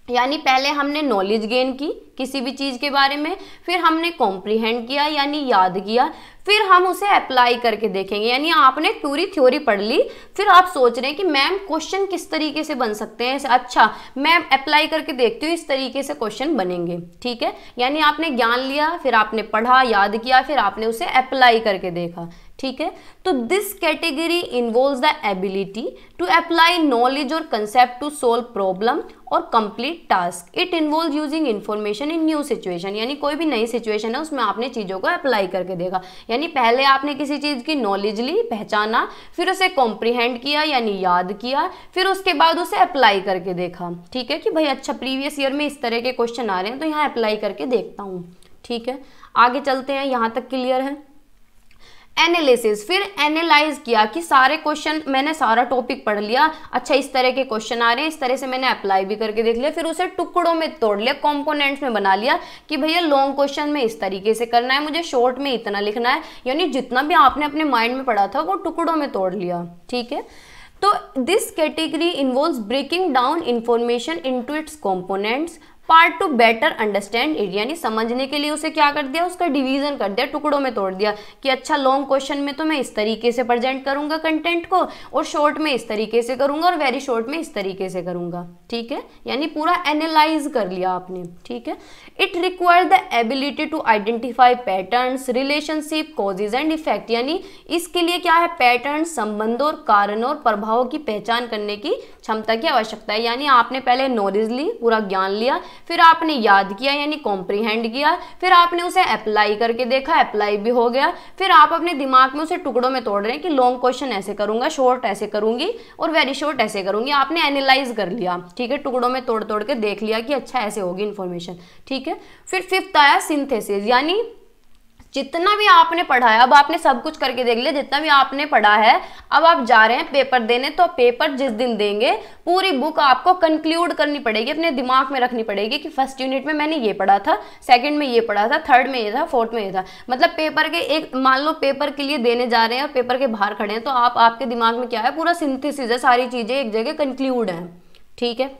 यानी पहले हमने नॉलेज गेन की किसी भी चीज़ के बारे में, फिर हमने कॉम्प्रीहेंड किया यानी याद किया, फिर हम उसे अप्लाई करके देखेंगे। यानी आपने पूरी थ्योरी पढ़ ली, फिर आप सोच रहे हैं कि मैम क्वेश्चन किस तरीके से बन सकते हैं, अच्छा मैं अप्लाई करके देखती हूँ, इस तरीके से क्वेश्चन बनेंगे। ठीक है, यानी आपने ज्ञान लिया, फिर आपने पढ़ा, याद किया, फिर आपने उसे अप्लाई करके देखा। ठीक है, तो this category involves the ability to apply knowledge or concept to solve problem or complete task. It involve using information in new situation, यानी कोई भी नई सिचुएशन है उसमें आपने चीज़ों को अप्लाई करके देखा। यानी पहले आपने किसी चीज़ की नॉलेज ली, पहचाना, फिर उसे कॉम्प्रीहेंड किया यानी याद किया, फिर उसके बाद उसे अप्लाई करके देखा। ठीक है, कि भाई अच्छा प्रीवियस ईयर में इस तरह के क्वेश्चन आ रहे हैं तो यहाँ अप्लाई करके देखता हूँ। ठीक है, आगे चलते हैं, यहाँ तक क्लियर है। एनालिसिस, फिर एनालाइज किया कि सारे क्वेश्चन, मैंने सारा टॉपिक पढ़ लिया, अच्छा इस तरह के क्वेश्चन आ रहे हैं, इस तरह से मैंने अप्लाई भी करके देख लिया, फिर उसे टुकड़ों में तोड़ लिया, कंपोनेंट्स में बना लिया कि भैया लॉन्ग क्वेश्चन में इस तरीके से करना है, मुझे शॉर्ट में इतना लिखना है, यानी जितना भी आपने अपने माइंड में पढ़ा था वो टुकड़ों में तोड़ लिया। ठीक है, तो this category involves breaking down information into its components, part to better understand it, यानी समझने के लिए उसे क्या कर दिया, उसका डिवीजन कर दिया, टुकड़ों में तोड़ दिया कि अच्छा लॉन्ग क्वेश्चन में तो मैं इस तरीके से प्रेजेंट करूंगा कंटेंट को, और शॉर्ट में इस तरीके से करूंगा, और वेरी शॉर्ट में इस तरीके से करूंगा। ठीक है, यानी पूरा एनालाइज कर लिया आपने। ठीक है, it require the ability to identify patterns, relationship, causes and effect, यानी इसके लिए क्या है, पैटर्न, संबंधों और कारणों और प्रभावों की पहचान करने की क्षमता की आवश्यकता है। यानी आपने पहले नॉलेज ली, पूरा ज्ञान लिया, फिर आपने याद किया यानी कॉम्प्रीहेंड किया, फिर आपने उसे अप्लाई करके देखा, अप्लाई भी हो गया, फिर आप अपने दिमाग में उसे टुकड़ों में तोड़ रहे हैं कि लॉन्ग क्वेश्चन ऐसे करूंगा, शॉर्ट ऐसे करूंगी, और वेरी शॉर्ट ऐसे करूंगी। आपने एनालाइज कर लिया। ठीक है, टुकड़ों में तोड़ तोड़ के देख लिया कि अच्छा ऐसे होगी इन्फॉर्मेशन। ठीक है, फिर फिफ्थ आया सिंथेसिस, यानी जितना भी आपने पढ़ा है, अब आपने सब कुछ करके देख लिया, जितना भी आपने पढ़ा है, अब आप जा रहे हैं पेपर देने, तो पेपर जिस दिन देंगे पूरी बुक आपको कंक्लूड करनी पड़ेगी, अपने दिमाग में रखनी पड़ेगी कि फर्स्ट यूनिट में मैंने ये पढ़ा था, सेकंड में ये पढ़ा था, थर्ड में ये था, फोर्थ में ये था। मतलब पेपर के एक, मान लो पेपर के लिए देने जा रहे हैं और पेपर के बाहर खड़े हैं, तो आपके दिमाग में क्या है, पूरा सिंथेसिस है, सारी चीजें एक जगह कंक्लूड है। ठीक है,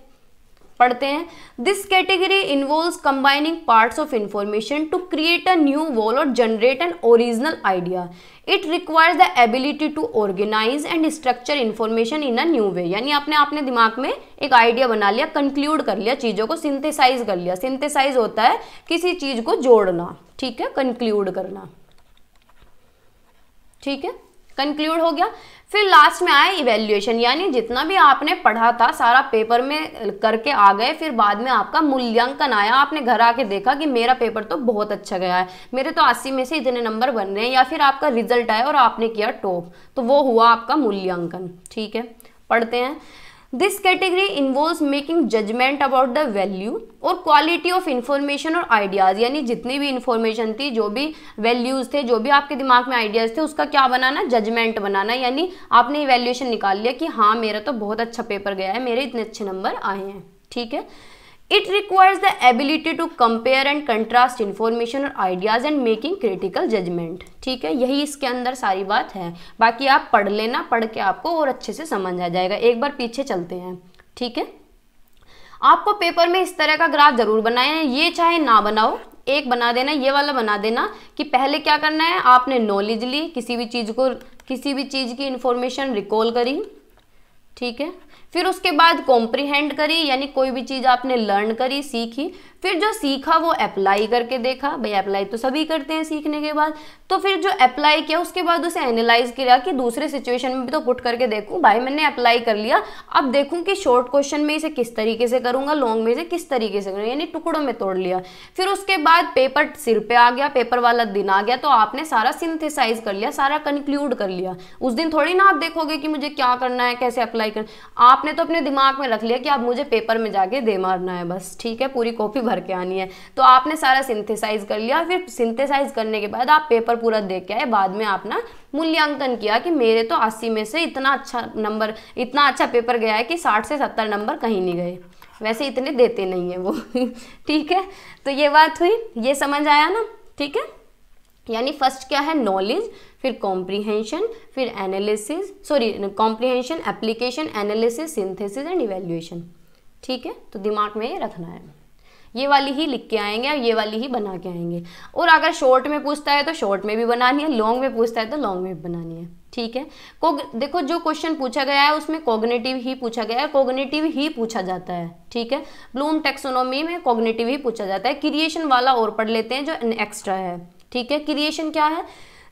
पढ़ते हैं। This category involves combining parts of information to create a new whole और generate an original idea. It requires the ability to organise and structure information in a new way, यानी आपने अपने दिमाग में एक आइडिया बना लिया, कंक्लूड कर लिया, चीजों को सिंथेसाइज कर लिया। सिंथेसाइज होता है किसी चीज को जोड़ना। ठीक है, कंक्लूड करना। ठीक है, कंक्लूड हो गया। फिर लास्ट में आया इवैल्यूएशन, यानी जितना भी आपने पढ़ा था सारा पेपर में करके आ गए, फिर बाद में आपका मूल्यांकन आया, आपने घर आके देखा कि मेरा पेपर तो बहुत अच्छा गया है, मेरे तो 80 में से इतने नंबर बन रहे हैं, या फिर आपका रिजल्ट आया और आपने किया टॉप, तो वो हुआ आपका मूल्यांकन। ठीक है, पढ़ते हैं। This category involves making judgement about the value or quality of information और आइडियाज, यानी जितनी भी इंफॉर्मेशन थी, जो भी वैल्यूज थे, जो भी आपके दिमाग में आइडियाज थे, उसका क्या बनाना, जजमेंट बनाना, यानी आपने इवैल्यूएशन निकाल लिया कि हाँ मेरा तो बहुत अच्छा पेपर गया है, मेरे इतने अच्छे नंबर आए हैं। ठीक है, it requires the ability to compare and contrast information और ideas and making critical judgment. ठीक है, यही इसके अंदर सारी बात है, बाकी आप पढ़ लेना, पढ़ के आपको और अच्छे से समझ आ जाएगा। एक बार पीछे चलते हैं। ठीक है, आपको पेपर में इस तरह का ग्राफ जरूर बनाना है, ये चाहे ना बनाओ, एक बना देना, ये वाला बना देना कि पहले क्या करना है, आपने नॉलेज ली, किसी भी चीज की इंफॉर्मेशन रिकॉल करी। ठीक है, फिर उसके बाद कॉम्प्रीहेंड करी, यानी कोई भी चीज़ आपने लर्न करी, सीखी, फिर जो सीखा वो अप्लाई करके देखा, भाई अप्लाई तो सभी करते हैं सीखने के बाद, तो फिर जो अप्लाई किया उसके बाद उसे एनालाइज किया कि दूसरे सिचुएशन में भी तो पुट करके देखूं, भाई मैंने अप्लाई कर लिया, अब देखूं कि शॉर्ट क्वेश्चन में इसे किस तरीके से करूंगा, लॉन्ग में इसे किस तरीके से करूंगा, यानी टुकड़ों में तोड़ लिया। फिर उसके बाद पेपर सिर पे आ गया, पेपर वाला दिन आ गया, तो आपने सारा सिंथेसाइज कर लिया, सारा कंक्लूड कर लिया। उस दिन थोड़ी ना आप देखोगे कि मुझे क्या करना है, कैसे अप्लाई करना, आपने तो अपने दिमाग में रख लिया कि अब मुझे पेपर में जाके दे मारना है बस। ठीक है, पूरी कॉपी भर के आनी है, तो आपने सारा सिंथेसाइज कर लिया। फिर सिंथेसाइज करने के बाद आप पेपर पूरा देख के आए, बाद में आपने मूल्यांकन किया कि मेरे तो 80 में से इतना अच्छा नंबर, इतना अच्छा पेपर गया है कि 60 से 70 नंबर कहीं नहीं गए, वैसे इतने देते नहीं है वो। ठीक है, तो ये बात हुई, ये समझ आया ना। ठीक है, यानी फर्स्ट क्या है, नॉलेज, फिर कॉम्प्रीहेंशन, फिर analysis, comprehension, application, analysis, synthesis and evaluation. ठीक है, तो दिमाग में ये रखना है, ये वाली ही लिख के आएंगे और ये वाली ही बना के आएंगे। और अगर शॉर्ट में पूछता है तो शॉर्ट में भी बनानी है, लॉन्ग में पूछता है तो लॉन्ग में भी बनानी है। ठीक है, देखो जो क्वेश्चन पूछा गया है उसमें कॉग्निटिव ही पूछा गया है, कॉग्निटिव ही पूछा जाता है। ठीक है, ब्लूम टैक्सोनॉमी में कॉग्निटिव ही पूछा जाता है। क्रिएशन वाला और पढ़ लेते हैं जो एक्स्ट्रा है। ठीक है, क्रिएशन क्या है,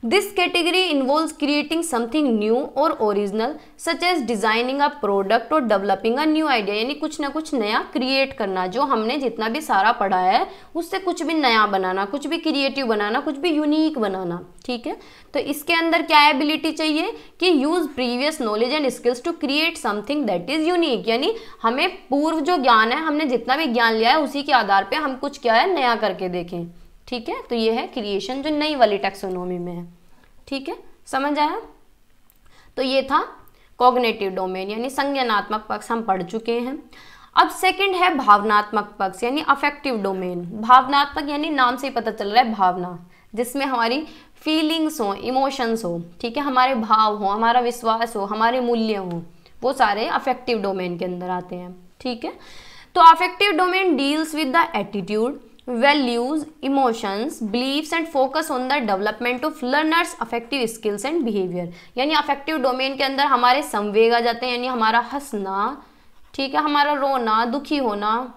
this category involves creating something new और original such as designing a product और डेवलपिंग अ न्यू आइडिया, यानी कुछ ना कुछ नया क्रिएट करना, जो हमने जितना भी सारा पढ़ा है उससे कुछ भी नया बनाना, कुछ भी क्रिएटिव बनाना, कुछ भी यूनिक बनाना। ठीक है, तो इसके अंदर क्या एबिलिटी चाहिए कि use previous knowledge and skills to create something that is unique, यानी हमें पूर्व जो ज्ञान है, हमने जितना भी ज्ञान लिया है उसी के आधार पर हम कुछ क्या है नया करके देखें। ठीक है, तो ये है क्रिएशन जो नई वाली टैक्सोनॉमी में है। ठीक है, समझ आया। तो ये था कॉग्निटिव डोमेन, यानी संज्ञानात्मक पक्ष हम पढ़ चुके हैं। अब सेकंड है भावनात्मक पक्ष, यानी अफेक्टिव डोमेन। भावनात्मक यानी नाम से ही पता चल रहा है भावना, जिसमें हमारी फीलिंग्स हो, इमोशंस हो। ठीक है, हमारे भाव हो, हमारा विश्वास हो, हमारे मूल्य हो, वो सारे अफेक्टिव डोमेन के अंदर आते हैं। ठीक है, तो affective domain deals with the attitude, values, emotions, beliefs and focus on the development of learners affective skills and behaviour. यानी अफेक्टिव डोमेन के अंदर हमारे संवेग आ जाते हैं, यानी हमारा हंसना, ठीक है, हमारा रोना, दुखी होना,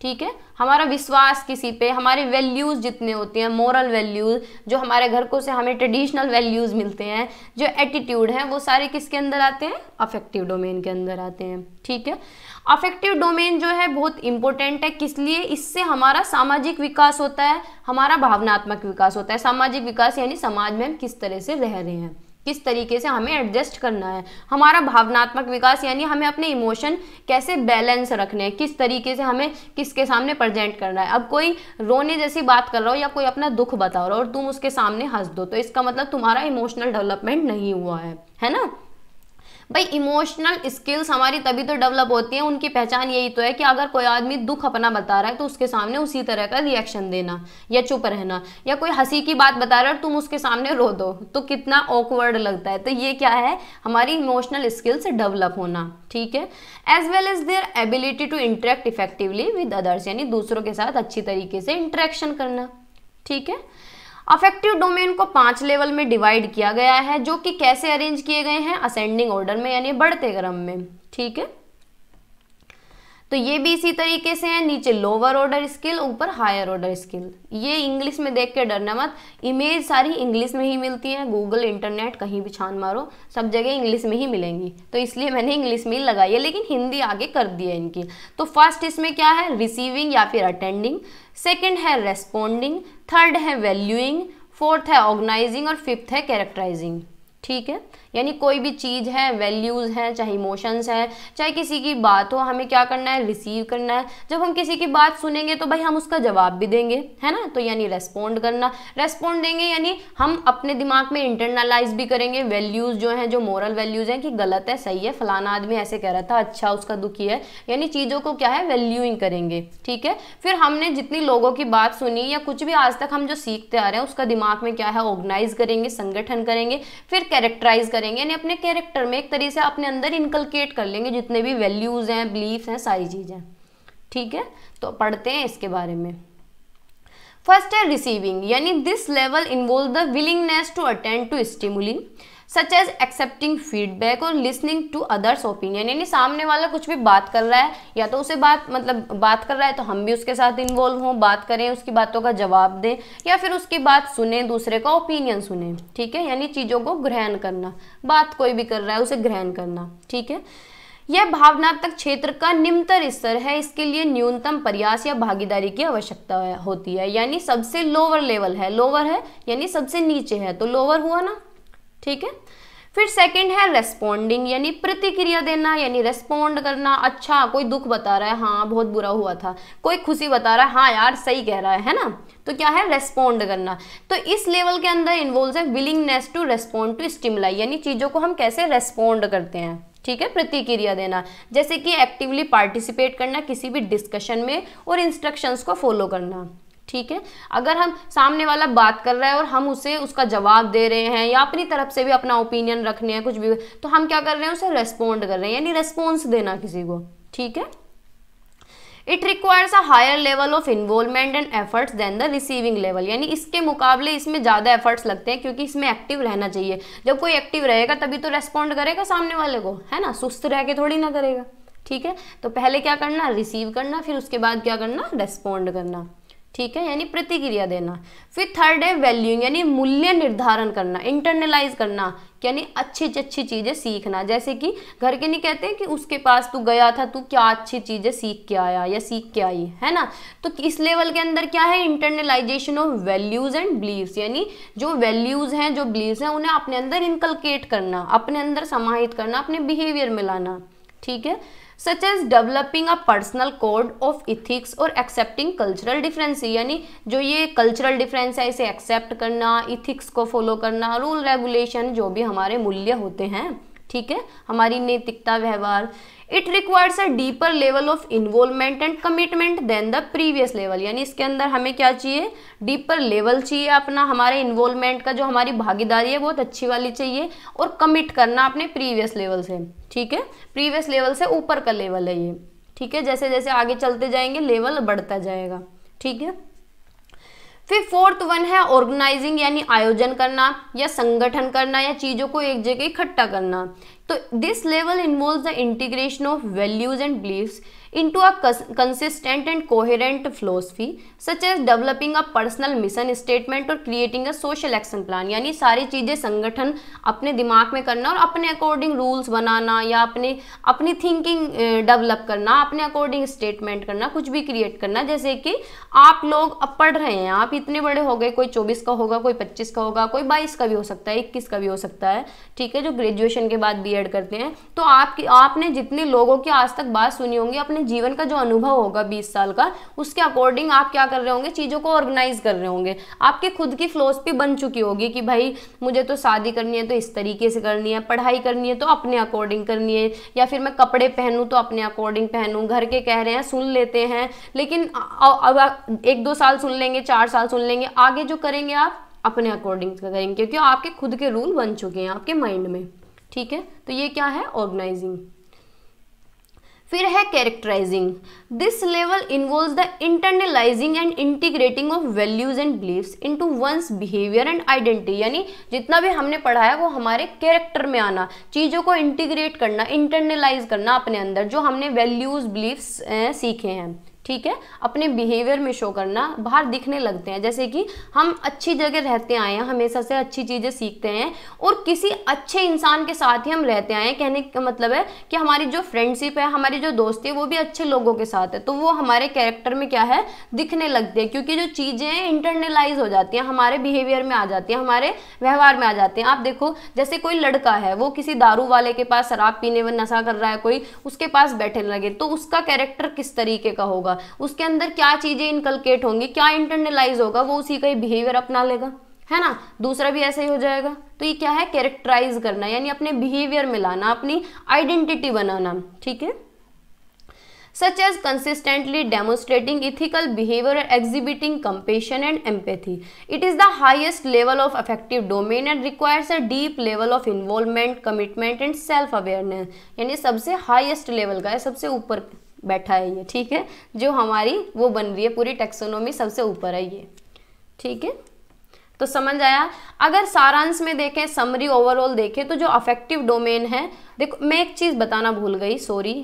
ठीक है, हमारा विश्वास किसी पे, हमारे वैल्यूज जितने होते हैं, मोरल वैल्यूज जो हमारे घर को से हमें ट्रेडिशनल वैल्यूज मिलते हैं, जो एटीट्यूड है, वो सारे किसके अंदर आते हैं, अफेक्टिव डोमेन के अंदर आते हैं। ठीक है, अफेक्टिव डोमेन जो है बहुत इंपॉर्टेंट है, किस लिए, इससे हमारा सामाजिक विकास होता है, हमारा भावनात्मक विकास होता है। सामाजिक विकास यानी समाज में हम किस तरह से रह रहे हैं, किस तरीके से हमें एडजस्ट करना है। हमारा भावनात्मक विकास यानी हमें अपने इमोशन कैसे बैलेंस रखने हैं, किस तरीके से हमें किसके सामने प्रेजेंट करना है। अब कोई रोने जैसी बात कर रहा हो या कोई अपना दुख बता रहा हो और तुम उसके सामने हंस दो, तो इसका मतलब तुम्हारा इमोशनल डेवलपमेंट नहीं हुआ है ना। भाई इमोशनल स्किल्स हमारी तभी तो डेवलप होती हैं, उनकी पहचान यही तो है कि अगर कोई आदमी दुख अपना बता रहा है तो उसके सामने उसी तरह का रिएक्शन देना या चुप रहना, या कोई हंसी की बात बता रहा है और तुम उसके सामने रो दो तो कितना ऑकवर्ड लगता है। तो ये क्या है, हमारी इमोशनल स्किल्स डेवलप होना। ठीक है, as well as their ability to interact effectively with others, यानी दूसरों के साथ अच्छी तरीके से इंटरेक्शन करना। ठीक है, अफेक्टिव डोमेन को 5 लेवल में डिवाइड किया गया है, जो कि कैसे अरेंज किए गए हैं, असेंडिंग ऑर्डर में, यानी बढ़ते क्रम में। ठीक है, तो ये भी इसी तरीके से है, नीचे लोअर ऑर्डर स्किल, ऊपर हायर ऑर्डर स्किल। ये इंग्लिश में देख के डरना मत, इमेज सारी इंग्लिश में ही मिलती है, गूगल, इंटरनेट कहीं भी छान मारो, सब जगह इंग्लिश में ही मिलेंगी, तो इसलिए मैंने इंग्लिश में ही लगाई है, लेकिन हिंदी आगे कर दी है इनकी। तो फर्स्ट इसमें क्या है, रिसीविंग या फिर अटेंडिंग, सेकेंड है रेस्पॉन्डिंग, थर्ड है वैल्यूइंग, फोर्थ है ऑर्गेनाइजिंग और फिफ्थ है कैरेक्टराइजिंग। ठीक है, यानी कोई भी चीज़ है, वैल्यूज़ हैं, चाहे इमोशंस है, चाहे किसी की बात हो, हमें क्या करना है, रिसीव करना है। जब हम किसी की बात सुनेंगे तो भाई हम उसका जवाब भी देंगे, है ना, तो यानी रेस्पॉन्ड करना। रेस्पॉन्ड देंगे यानी हम अपने दिमाग में इंटरनलाइज भी करेंगे वैल्यूज़ जो हैं, जो मोरल वैल्यूज़ हैं कि गलत है, सही है, फलाना आदमी ऐसे कह रहा था, अच्छा उसका दुखी है, यानी चीज़ों को क्या है, वैल्यूइंग करेंगे। ठीक है, फिर हमने जितनी लोगों की बात सुनी या कुछ भी आज तक हम जो सीखते आ रहे हैं उसका दिमाग में क्या है, ऑर्गेनाइज करेंगे, संगठन करेंगे, फिर कैरेक्टराइज करेंगे, यानी अपने कैरेक्टर में एक तरह से अपने अंदर इनकलकेट कर लेंगे जितने भी वैल्यूज हैं, बिलीफ्स हैं, सारी चीजें। ठीक है, तो पढ़ते हैं इसके बारे में। फर्स्ट है रिसीविंग, यानी this level involve the willingness to attend to stimuli such as accepting feedback or listening to others opinion, यानी सामने वाला कुछ भी बात कर रहा है या तो उसे बात कर रहा है तो हम भी उसके साथ इन्वॉल्व हों, बात करें, उसकी बातों का जवाब दें या फिर उसकी बात सुने, दूसरे का ओपिनियन सुने। ठीक है, यानी चीज़ों को ग्रहण करना, बात कोई भी कर रहा है उसे ग्रहण करना। ठीक है, यह भावनात्मक क्षेत्र का निम्नतर स्तर है, इसके लिए न्यूनतम प्रयास या भागीदारी की आवश्यकता होती है, यानी सबसे लोअर लेवल है, लोअर है यानी सबसे नीचे है तो लोअर हुआ ना। ठीक है, फिर सेकंड है रेस्पॉन्डिंग, यानी प्रतिक्रिया देना, यानी रेस्पॉन्ड करना। अच्छा कोई दुख बता रहा है, हाँ बहुत बुरा हुआ था, कोई खुशी बता रहा है, हाँ यार सही कह रहा है ना, तो क्या है, रेस्पॉन्ड करना। तो इस लेवल के अंदर इन्वॉल्व है willingness to respond to stimuli, यानी चीज़ों को हम कैसे रेस्पॉन्ड करते हैं। ठीक है, प्रतिक्रिया देना, जैसे कि एक्टिवली पार्टिसिपेट करना किसी भी डिस्कशन में और इंस्ट्रक्शंस को फॉलो करना। ठीक है, अगर हम सामने वाला बात कर रहा है और हम उसे उसका जवाब दे रहे हैं या अपनी तरफ से भी अपना ओपिनियन रखने हैं कुछ भी, तो हम क्या कर रहे हैं, उसे रेस्पॉन्ड कर रहे हैं, यानी रेस्पॉन्स देना किसी को। ठीक है, it requires a higher level of involvement and efforts than the receiving level, यानी इसके मुकाबले इसमें ज़्यादा एफर्ट्स लगते हैं क्योंकि इसमें एक्टिव रहना चाहिए। जब कोई एक्टिव रहेगा तभी तो रेस्पॉन्ड करेगा सामने वाले को, है ना, सुस्त रह के थोड़ी ना करेगा। ठीक है, तो पहले क्या करना, रिसीव करना, फिर उसके बाद क्या करना, रेस्पॉन्ड करना। ठीक है, यानी प्रतिक्रिया देना। फिर थर्ड है वैल्यूइंग, यानी मूल्य निर्धारण करना, इंटरनलाइज करना, यानी अच्छी अच्छी चीज़ें सीखना। जैसे कि घर के नहीं कहते हैं कि उसके पास तू गया था, तू क्या अच्छी चीज़ें सीख के आया या सीख के आई, है ना। तो इस लेवल के अंदर क्या है, internalization of values and beliefs, यानी जो वैल्यूज़ हैं, जो बिलीव्स हैं, उन्हें अपने अंदर इनकलकेट करना, अपने अंदर समाहित करना, अपने बिहेवियर में लाना। ठीक है, such as developing a personal code of ethics और accepting cultural difference, यानी जो ये कल्चरल डिफरेंस है इसे एक्सेप्ट करना, इथिक्स को फॉलो करना, रूल रेगुलेशन जो भी हमारे मूल्य होते हैं। ठीक है, हमारी नैतिकता, व्यवहार। It requires a deeper level of involvement and commitment than the previous level, यानी इसके अंदर हमें क्या चाहिए, डीपर लेवल चाहिए अपना, हमारे इन्वॉल्वमेंट का जो हमारी भागीदारी है बहुत अच्छी वाली चाहिए, और कमिट करना अपने प्रीवियस लेवल से। ठीक है, प्रीवियस लेवल से ऊपर का लेवल है ये। ठीक है, जैसे जैसे आगे चलते जाएंगे लेवल बढ़ता जाएगा। ठीक है, फिर फोर्थ वन है ऑर्गेनाइजिंग, यानी आयोजन करना या संगठन करना या चीजों को एक जगह इकट्ठा करना। तो this level involves the integration of values and beliefs into a consistent and coherent philosophy such as developing a personal mission statement और creating a social action plan। यानी सारी चीज़ें संगठन अपने दिमाग में करना और अपने अकॉर्डिंग रूल्स बनाना या अपनी थिंकिंग डेवलप करना, अपने अकॉर्डिंग स्टेटमेंट करना, कुछ भी क्रिएट करना। जैसे कि आप लोग अब पढ़ रहे हैं, आप इतने बड़े हो गए, कोई 24 का होगा, कोई 25 का होगा, कोई 22 का भी हो सकता है, 21 का भी हो सकता है। ठीक है, जो ग्रेजुएशन के बाद बीएड करते हैं, तो आपने जितने लोगों की आज तक बात सुनी होंगी, अपने जीवन का जो अनुभव होगा 20 साल का, उसके अकॉर्डिंग आप क्या कर रहे होंगे, चीज़ों को ऑर्गेनाइज कर रहे होंगे। आपके खुद की फिलॉसफी बन चुकी होगी कि भाई मुझे तो शादी करनी है तो इस तरीके से करनी है, पढ़ाई करनी है तो अपने अकॉर्डिंग करनी है, या फिर मैं कपड़े पहनूं तो अपने अकॉर्डिंग पहनूं। घर के कह रहे हैं सुन लेते हैं, लेकिन अब 1-2 साल सुन लेंगे, 4 साल सुन लेंगे, आगे जो करेंगे आप अपने अकॉर्डिंग करेंगे, क्योंकि आपके खुद के रूल बन चुके हैं आपके माइंड में। ठीक है, तो ये क्या है, ऑर्गेनाइजिंग। फिर है characterizing. This level involves the internalizing and integrating of values and beliefs into one's behaviour and identity. यानी जितना भी हमने पढ़ा है वो हमारे कैरेक्टर में आना, चीज़ों को इंटीग्रेट करना, इंटरनलाइज करना अपने अंदर, जो हमने वैल्यूज बिलीव्स सीखे हैं। ठीक है, अपने बिहेवियर में शो करना, बाहर दिखने लगते हैं। जैसे कि हम अच्छी जगह रहते आए हैं, हमेशा से अच्छी चीज़ें सीखते हैं और किसी अच्छे इंसान के साथ ही हम रहते आए हैं। कहने का मतलब है कि हमारी जो फ्रेंडशिप है, हमारी जो दोस्ती है, वो भी अच्छे लोगों के साथ है, तो वो हमारे कैरेक्टर में क्या है, दिखने लगते हैं, क्योंकि जो चीज़ें हैं इंटरनलाइज हो जाती हैं, हमारे बिहेवियर में आ जाती हैं, हमारे व्यवहार में आ जाते हैं। आप देखो, जैसे कोई लड़का है, वो किसी दारू वाले के पास शराब पीने में नशा कर रहा है, कोई उसके पास बैठने लगे, तो उसका कैरेक्टर किस तरीके का होगा, उसके अंदर क्या चीजें इनकलकेट होंगी, क्या इंटरनलाइज होगा, वो उसी का ही बिहेवियर अपना लेगा, है ना। दूसरा भी ऐसे ही हो जाएगा। तो ये क्या है, कैरेक्टराइज करना, यानी अपने बिहेवियर में लाना, अपनी आइडेंटिटी बनाना। ठीक है, such as consistently demonstrating ethical behavior and exhibiting compassion and empathy. It is the highest level of affective domain and requires a deep level of involvement, commitment and self awareness। यानी सबसे highest level का है, सबसे ऊपर बैठा है ये। ठीक है, जो हमारी वो बन रही है पूरी टेक्सोनोमी, सबसे ऊपर है ये। ठीक है, तो समझ आया। अगर सारांश में देखें, समरी ओवरऑल देखें, तो जो अफेक्टिव डोमेन है, देखो मैं एक चीज़ बताना भूल गई, सॉरी,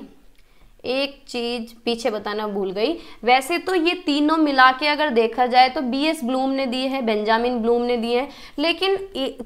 एक चीज पीछे बताना भूल गई। वैसे तो ये तीनों मिला के अगर देखा जाए तो बीएस ब्लूम ने दिए हैं, बेंजामिन ब्लूम ने दिए हैं, लेकिन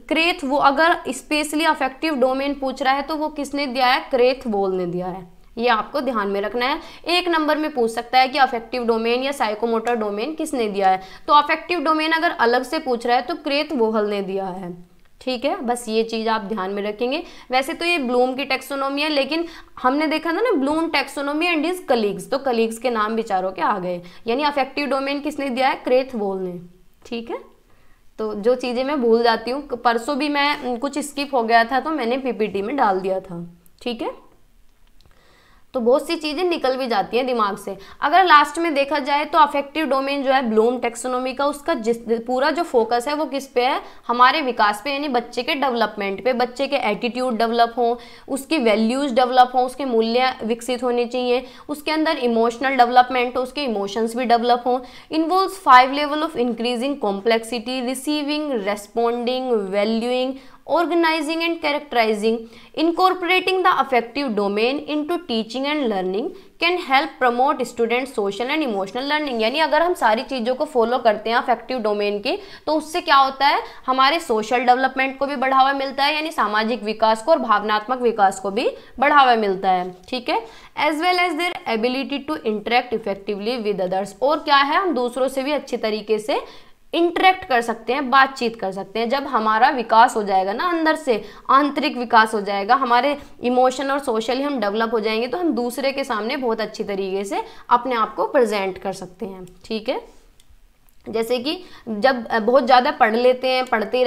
क्रेथ वो अगर स्पेशली अफेक्टिव डोमेन पूछ रहा है तो वो किसने दिया है, क्रेथ वोल ने दिया है। ये आपको ध्यान में रखना है। 1 नंबर में पूछ सकता है कि अफेक्टिव डोमेन या साइकोमोटर डोमेन किसने दिया है, तो अफेक्टिव डोमेन अगर अलग से पूछ रहा है तो क्रेथ वोहल ने दिया है। ठीक है, बस ये चीज़ आप ध्यान में रखेंगे। वैसे तो ये ब्लूम की टेक्सोनोमी है, लेकिन हमने देखा था ना Bloom taxonomy and his colleagues, तो कलीग्स के नाम विचारों के आ गए। यानी अफेक्टिव डोमेन किसने दिया है, क्रेथ वोल ने। ठीक है, तो जो चीज़ें मैं भूल जाती हूँ, परसों भी मैं कुछ स्किप हो गया था तो मैंने पीपीटी में डाल दिया था। ठीक है, तो बहुत सी चीज़ें निकल भी जाती हैं दिमाग से। अगर लास्ट में देखा जाए तो अफेक्टिव डोमेन जो है ब्लूम टेक्सोनोमी का, उसका पूरा जो फोकस है वो किस पे है, हमारे विकास पे, यानी बच्चे के डेवलपमेंट पे, बच्चे के एटीट्यूड डेवलप हो, उसकी वैल्यूज डेवलप हो, उसके मूल्य विकसित होने चाहिए, उसके अंदर इमोशनल डेवलपमेंट हो, उसके इमोशंस भी डेवलप हो। Involves 5 level of increasing complexity, receiving, responding, valuing, organizing and characterizing. Incorporating the affective domain into teaching and learning can help promote student social and emotional learning। यानी अगर हम सारी चीज़ों को फॉलो करते हैं अफेक्टिव डोमेन की, तो उससे क्या होता है, हमारे सोशल डेवलपमेंट को भी बढ़ावा मिलता है, यानी सामाजिक विकास को और भावनात्मक विकास को भी बढ़ावा मिलता है। ठीक है, as well as their ability to interact effectively with others. और क्या है, हम दूसरों से भी अच्छी तरीके से इंटरेक्ट कर सकते हैं, बातचीत कर सकते हैं। जब हमारा विकास हो जाएगा ना, अंदर से आंतरिक विकास हो जाएगा, हमारे इमोशन और सोशली हम डेवलप हो जाएंगे, तो हम दूसरे के सामने बहुत अच्छी तरीके से अपने आप को प्रेजेंट कर सकते हैं। ठीक है, जैसे कि जब बहुत ज़्यादा पढ़ लेते हैं, पढ़ते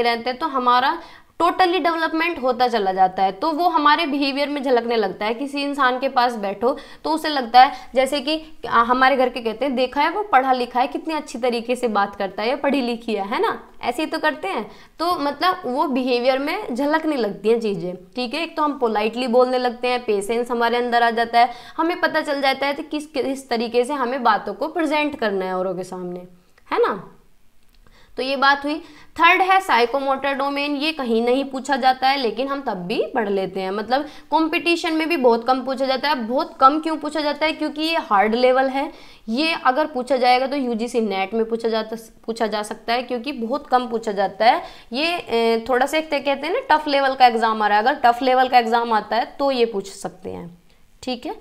रहते हैं तो हमारा टोटली डेवलपमेंट होता चला जाता है। तो वो हमारे बिहेवियर में झलकने लगता है। किसी इंसान के पास बैठो तो उसे लगता है जैसे कि हमारे घर के कहते हैं, देखा है वो पढ़ा लिखा है, कितनी अच्छी तरीके से बात करता है, या पढ़ी लिखी है ना, ऐसे ही तो करते हैं। तो मतलब वो बिहेवियर में झलकने लगती हैं चीज़ें, ठीक है। एक तो हम पोलाइटली बोलने लगते हैं, पेशेंस हमारे अंदर आ जाता है, हमें पता चल जाता है कि किस तरीके से हमें बातों को प्रेजेंट करना है औरों के सामने, है ना। तो ये बात हुई। थर्ड है साइकोमोटर डोमेन। ये कहीं नहीं पूछा जाता है लेकिन हम तब भी पढ़ लेते हैं, मतलब कंपटीशन में भी बहुत कम पूछा जाता है। बहुत कम क्यों पूछा जाता है? क्योंकि ये हार्ड लेवल है। ये अगर पूछा जाएगा तो यूजीसी नेट में पूछा जा सकता है, क्योंकि बहुत कम पूछा जाता है। ये थोड़ा सा एक कहते हैं ना टफ लेवल का एग्जाम आ रहा है, अगर टफ लेवल का एग्जाम आता है तो ये पूछ सकते हैं, ठीक है।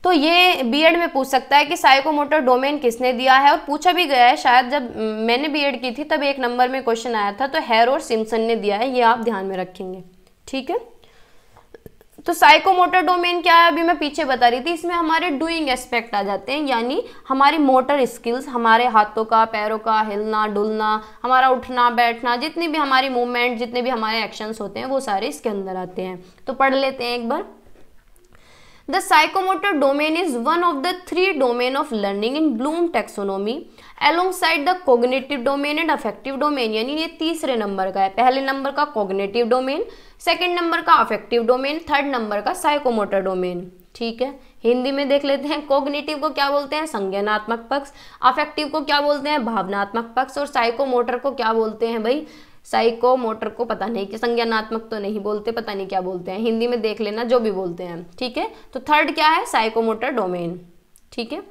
तो ये बीएड में पूछ सकता है कि साइकोमोटर डोमेन किसने दिया है, और पूछा भी गया है। शायद जब मैंने बीएड की थी तब 1 नंबर में क्वेश्चन आया था, तो हैर और सिम्पसन ने दिया है, ये आप ध्यान में रखेंगे, ठीक है। तो साइकोमोटर डोमेन क्या है, अभी मैं पीछे बता रही थी, इसमें हमारे डूइंग एस्पेक्ट आ जाते हैं, यानी हमारी मोटर स्किल्स, हमारे हाथों का, पैरों का हिलना डुलना, हमारा उठना बैठना, जितनी भी हमारी मूवमेंट, जितने भी हमारे एक्शंस होते हैं वो सारे इसके अंदर आते हैं। तो पढ़ लेते हैं एक बार। The psychomotor domain is one of the 3 domain of learning in Bloom taxonomy alongside the cognitive domain and affective domain। यानी ये तीसरे नंबर का है। पहले नंबर का cognitive domain, सेकंड नंबर का affective domain, थर्ड नंबर का psychomotor domain, ठीक है। हिंदी में देख लेते हैं। कॉग्निटिव को क्या बोलते हैं? संज्ञानात्मक पक्ष। अफेक्टिव को क्या बोलते हैं? भावनात्मक पक्ष। और साइकोमोटर को क्या बोलते हैं भाई? साइकोमोटर को पता नहीं कि संज्ञानात्मक तो नहीं बोलते, पता नहीं क्या बोलते हैं, हिंदी में देख लेना जो भी बोलते हैं, ठीक है। तो थर्ड क्या है? साइकोमोटर डोमेन, ठीक है।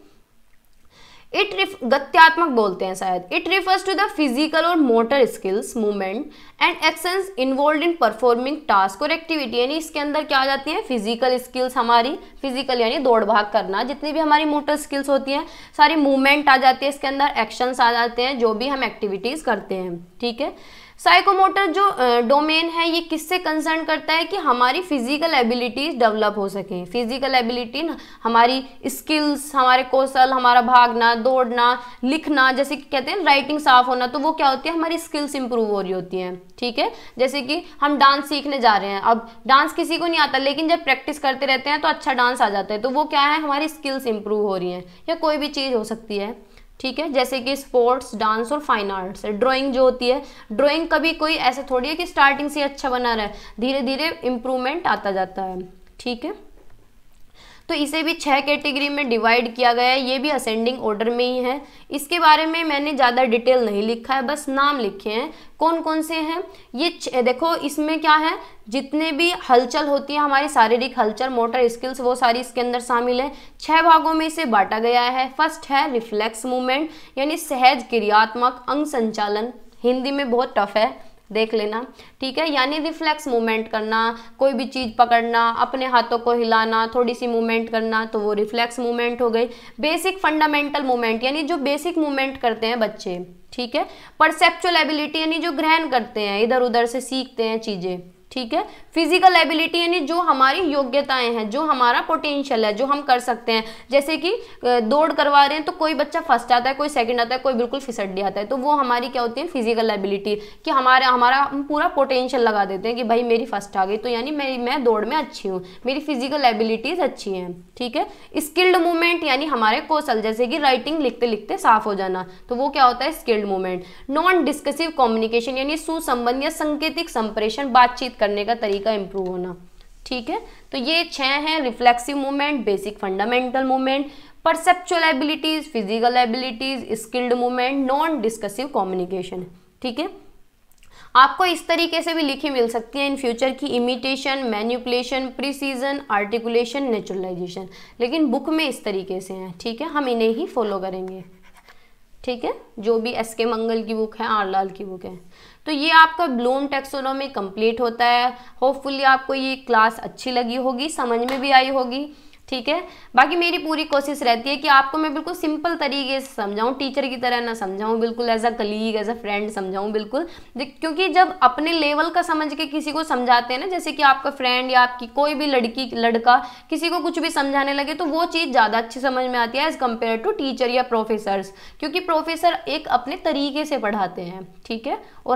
गत्यात्मक बोलते हैं शायद। It refers to the physical और motor skills, movement and actions involve in performing task और एक्टिविटी। यानी इसके अंदर क्या आ जाती है? फिजिकल स्किल्स, हमारी फिजिकल यानी दौड़ भाग करना, जितनी भी हमारी मोटर स्किल्स होती हैं, सारी मूवमेंट आ जाती है इसके अंदर, एक्शंस आ जाते हैं, जो भी हम एक्टिविटीज करते हैं, ठीक है। साइकोमोटर जो डोमेन है ये किससे कंसर्न करता है? कि हमारी फिजिकल एबिलिटीज डेवलप हो सके। फिजिकल एबिलिटी ना, हमारी स्किल्स, हमारे कौशल, हमारा भागना दौड़ना लिखना, जैसे कि कहते हैं राइटिंग साफ होना, तो वो क्या होती है? हमारी स्किल्स इंप्रूव हो रही होती हैं, ठीक है। जैसे कि हम डांस सीखने जा रहे हैं, अब डांस किसी को नहीं आता, लेकिन जब प्रैक्टिस करते रहते हैं तो अच्छा डांस आ जाता है, तो वो क्या है? हमारी स्किल्स इंप्रूव हो रही हैं, या कोई भी चीज़ हो सकती है, ठीक है। जैसे कि स्पोर्ट्स, डांस और फाइन आर्ट्स। ड्राइंग जो होती है, ड्राइंग कभी कोई ऐसा थोड़ी है कि स्टार्टिंग से अच्छा बना रहा है, धीरे धीरे इम्प्रूवमेंट आता जाता है, ठीक है। तो इसे भी 6 कैटेगरी में डिवाइड किया गया है, ये भी असेंडिंग ऑर्डर में ही है। इसके बारे में मैंने ज़्यादा डिटेल नहीं लिखा है, बस नाम लिखे हैं कौन कौन से हैं ये। देखो इसमें क्या है, जितने भी हलचल होती है हमारी शारीरिक हलचल, मोटर स्किल्स, वो सारी इसके अंदर शामिल है। 6 भागों में इसे बांटा गया है। फर्स्ट है रिफ्लेक्स मूवमेंट, यानी सहज क्रियात्मक अंग संचालन। हिंदी में बहुत टफ है, देख लेना, ठीक है। यानी रिफ्लेक्स मूवमेंट करना, कोई भी चीज़ पकड़ना, अपने हाथों को हिलाना, थोड़ी सी मूवमेंट करना, तो वो रिफ्लेक्स मूवमेंट हो गई। बेसिक फंडामेंटल मूवमेंट, यानी जो बेसिक मूवमेंट करते हैं बच्चे, ठीक है। परसेप्चुअल एबिलिटी, यानी जो ग्रहण करते हैं, इधर उधर से सीखते हैं चीज़ें, ठीक है। फिजिकल एबिलिटी, यानी जो हमारी योग्यताएं हैं, जो हमारा पोटेंशियल है, जो हम कर सकते हैं। जैसे कि दौड़ करवा रहे हैं तो कोई बच्चा फर्स्ट आता है, कोई सेकंड आता है, कोई बिल्कुल फिसड्डी आता है, तो वो हमारी क्या होती है? फिजिकल एबिलिटी, कि हमारा पूरा पोटेंशियल लगा देते हैं कि भाई मेरी फर्स्ट आ गई, तो यानी मैं दौड़ में अच्छी हूँ, मेरी फिजिकल एबिलिटीज अच्छी हैं, ठीक है। स्किल्ड मूवमेंट, यानी हमारे कौशल, जैसे कि राइटिंग लिखते लिखते साफ हो जाना, तो वो क्या होता है? Skilled movement. Non discursive communication, यानी सुसंबंध या संकेतिक संप्रेषण, बातचीत करने का तरीका इंप्रूव होना, ठीक है। तो ये 6 हैं, reflexive movement, basic fundamental movement, perceptual abilities, physical abilities, skilled movement, non discursive communication, ठीक है। आपको इस तरीके से भी लिखी मिल सकती है इन फ्यूचर की imitation, manipulation, precision, articulation, naturalisation, लेकिन बुक में इस तरीके से हैं, ठीक है। हम इन्हें ही फॉलो करेंगे, ठीक है। जो भी एस.के. मंगल की बुक है, आर लाल की बुक है। तो ये आपका ब्लूम टैक्सोनॉमी कंप्लीट होता है। होपफुली आपको ये क्लास अच्छी लगी होगी, समझ में भी आई होगी, ठीक है। बाकी मेरी पूरी कोशिश रहती है कि आपको मैं बिल्कुल सिंपल तरीके से समझाऊं, टीचर की तरह ना समझाऊं, बिल्कुल as a colleague, as a friend समझाऊं, बिल्कुल। क्योंकि जब अपने लेवल का समझ के किसी को समझाते हैं ना, जैसे कि आपका फ्रेंड या आपकी कोई भी लड़की लड़का किसी को कुछ भी समझाने लगे, तो वो चीज़ ज़्यादा अच्छी समझ में आती है एज कम्पेयर टू टीचर या प्रोफेसर्स, क्योंकि प्रोफेसर एक अपने तरीके से पढ़ाते हैं, ठीक है। और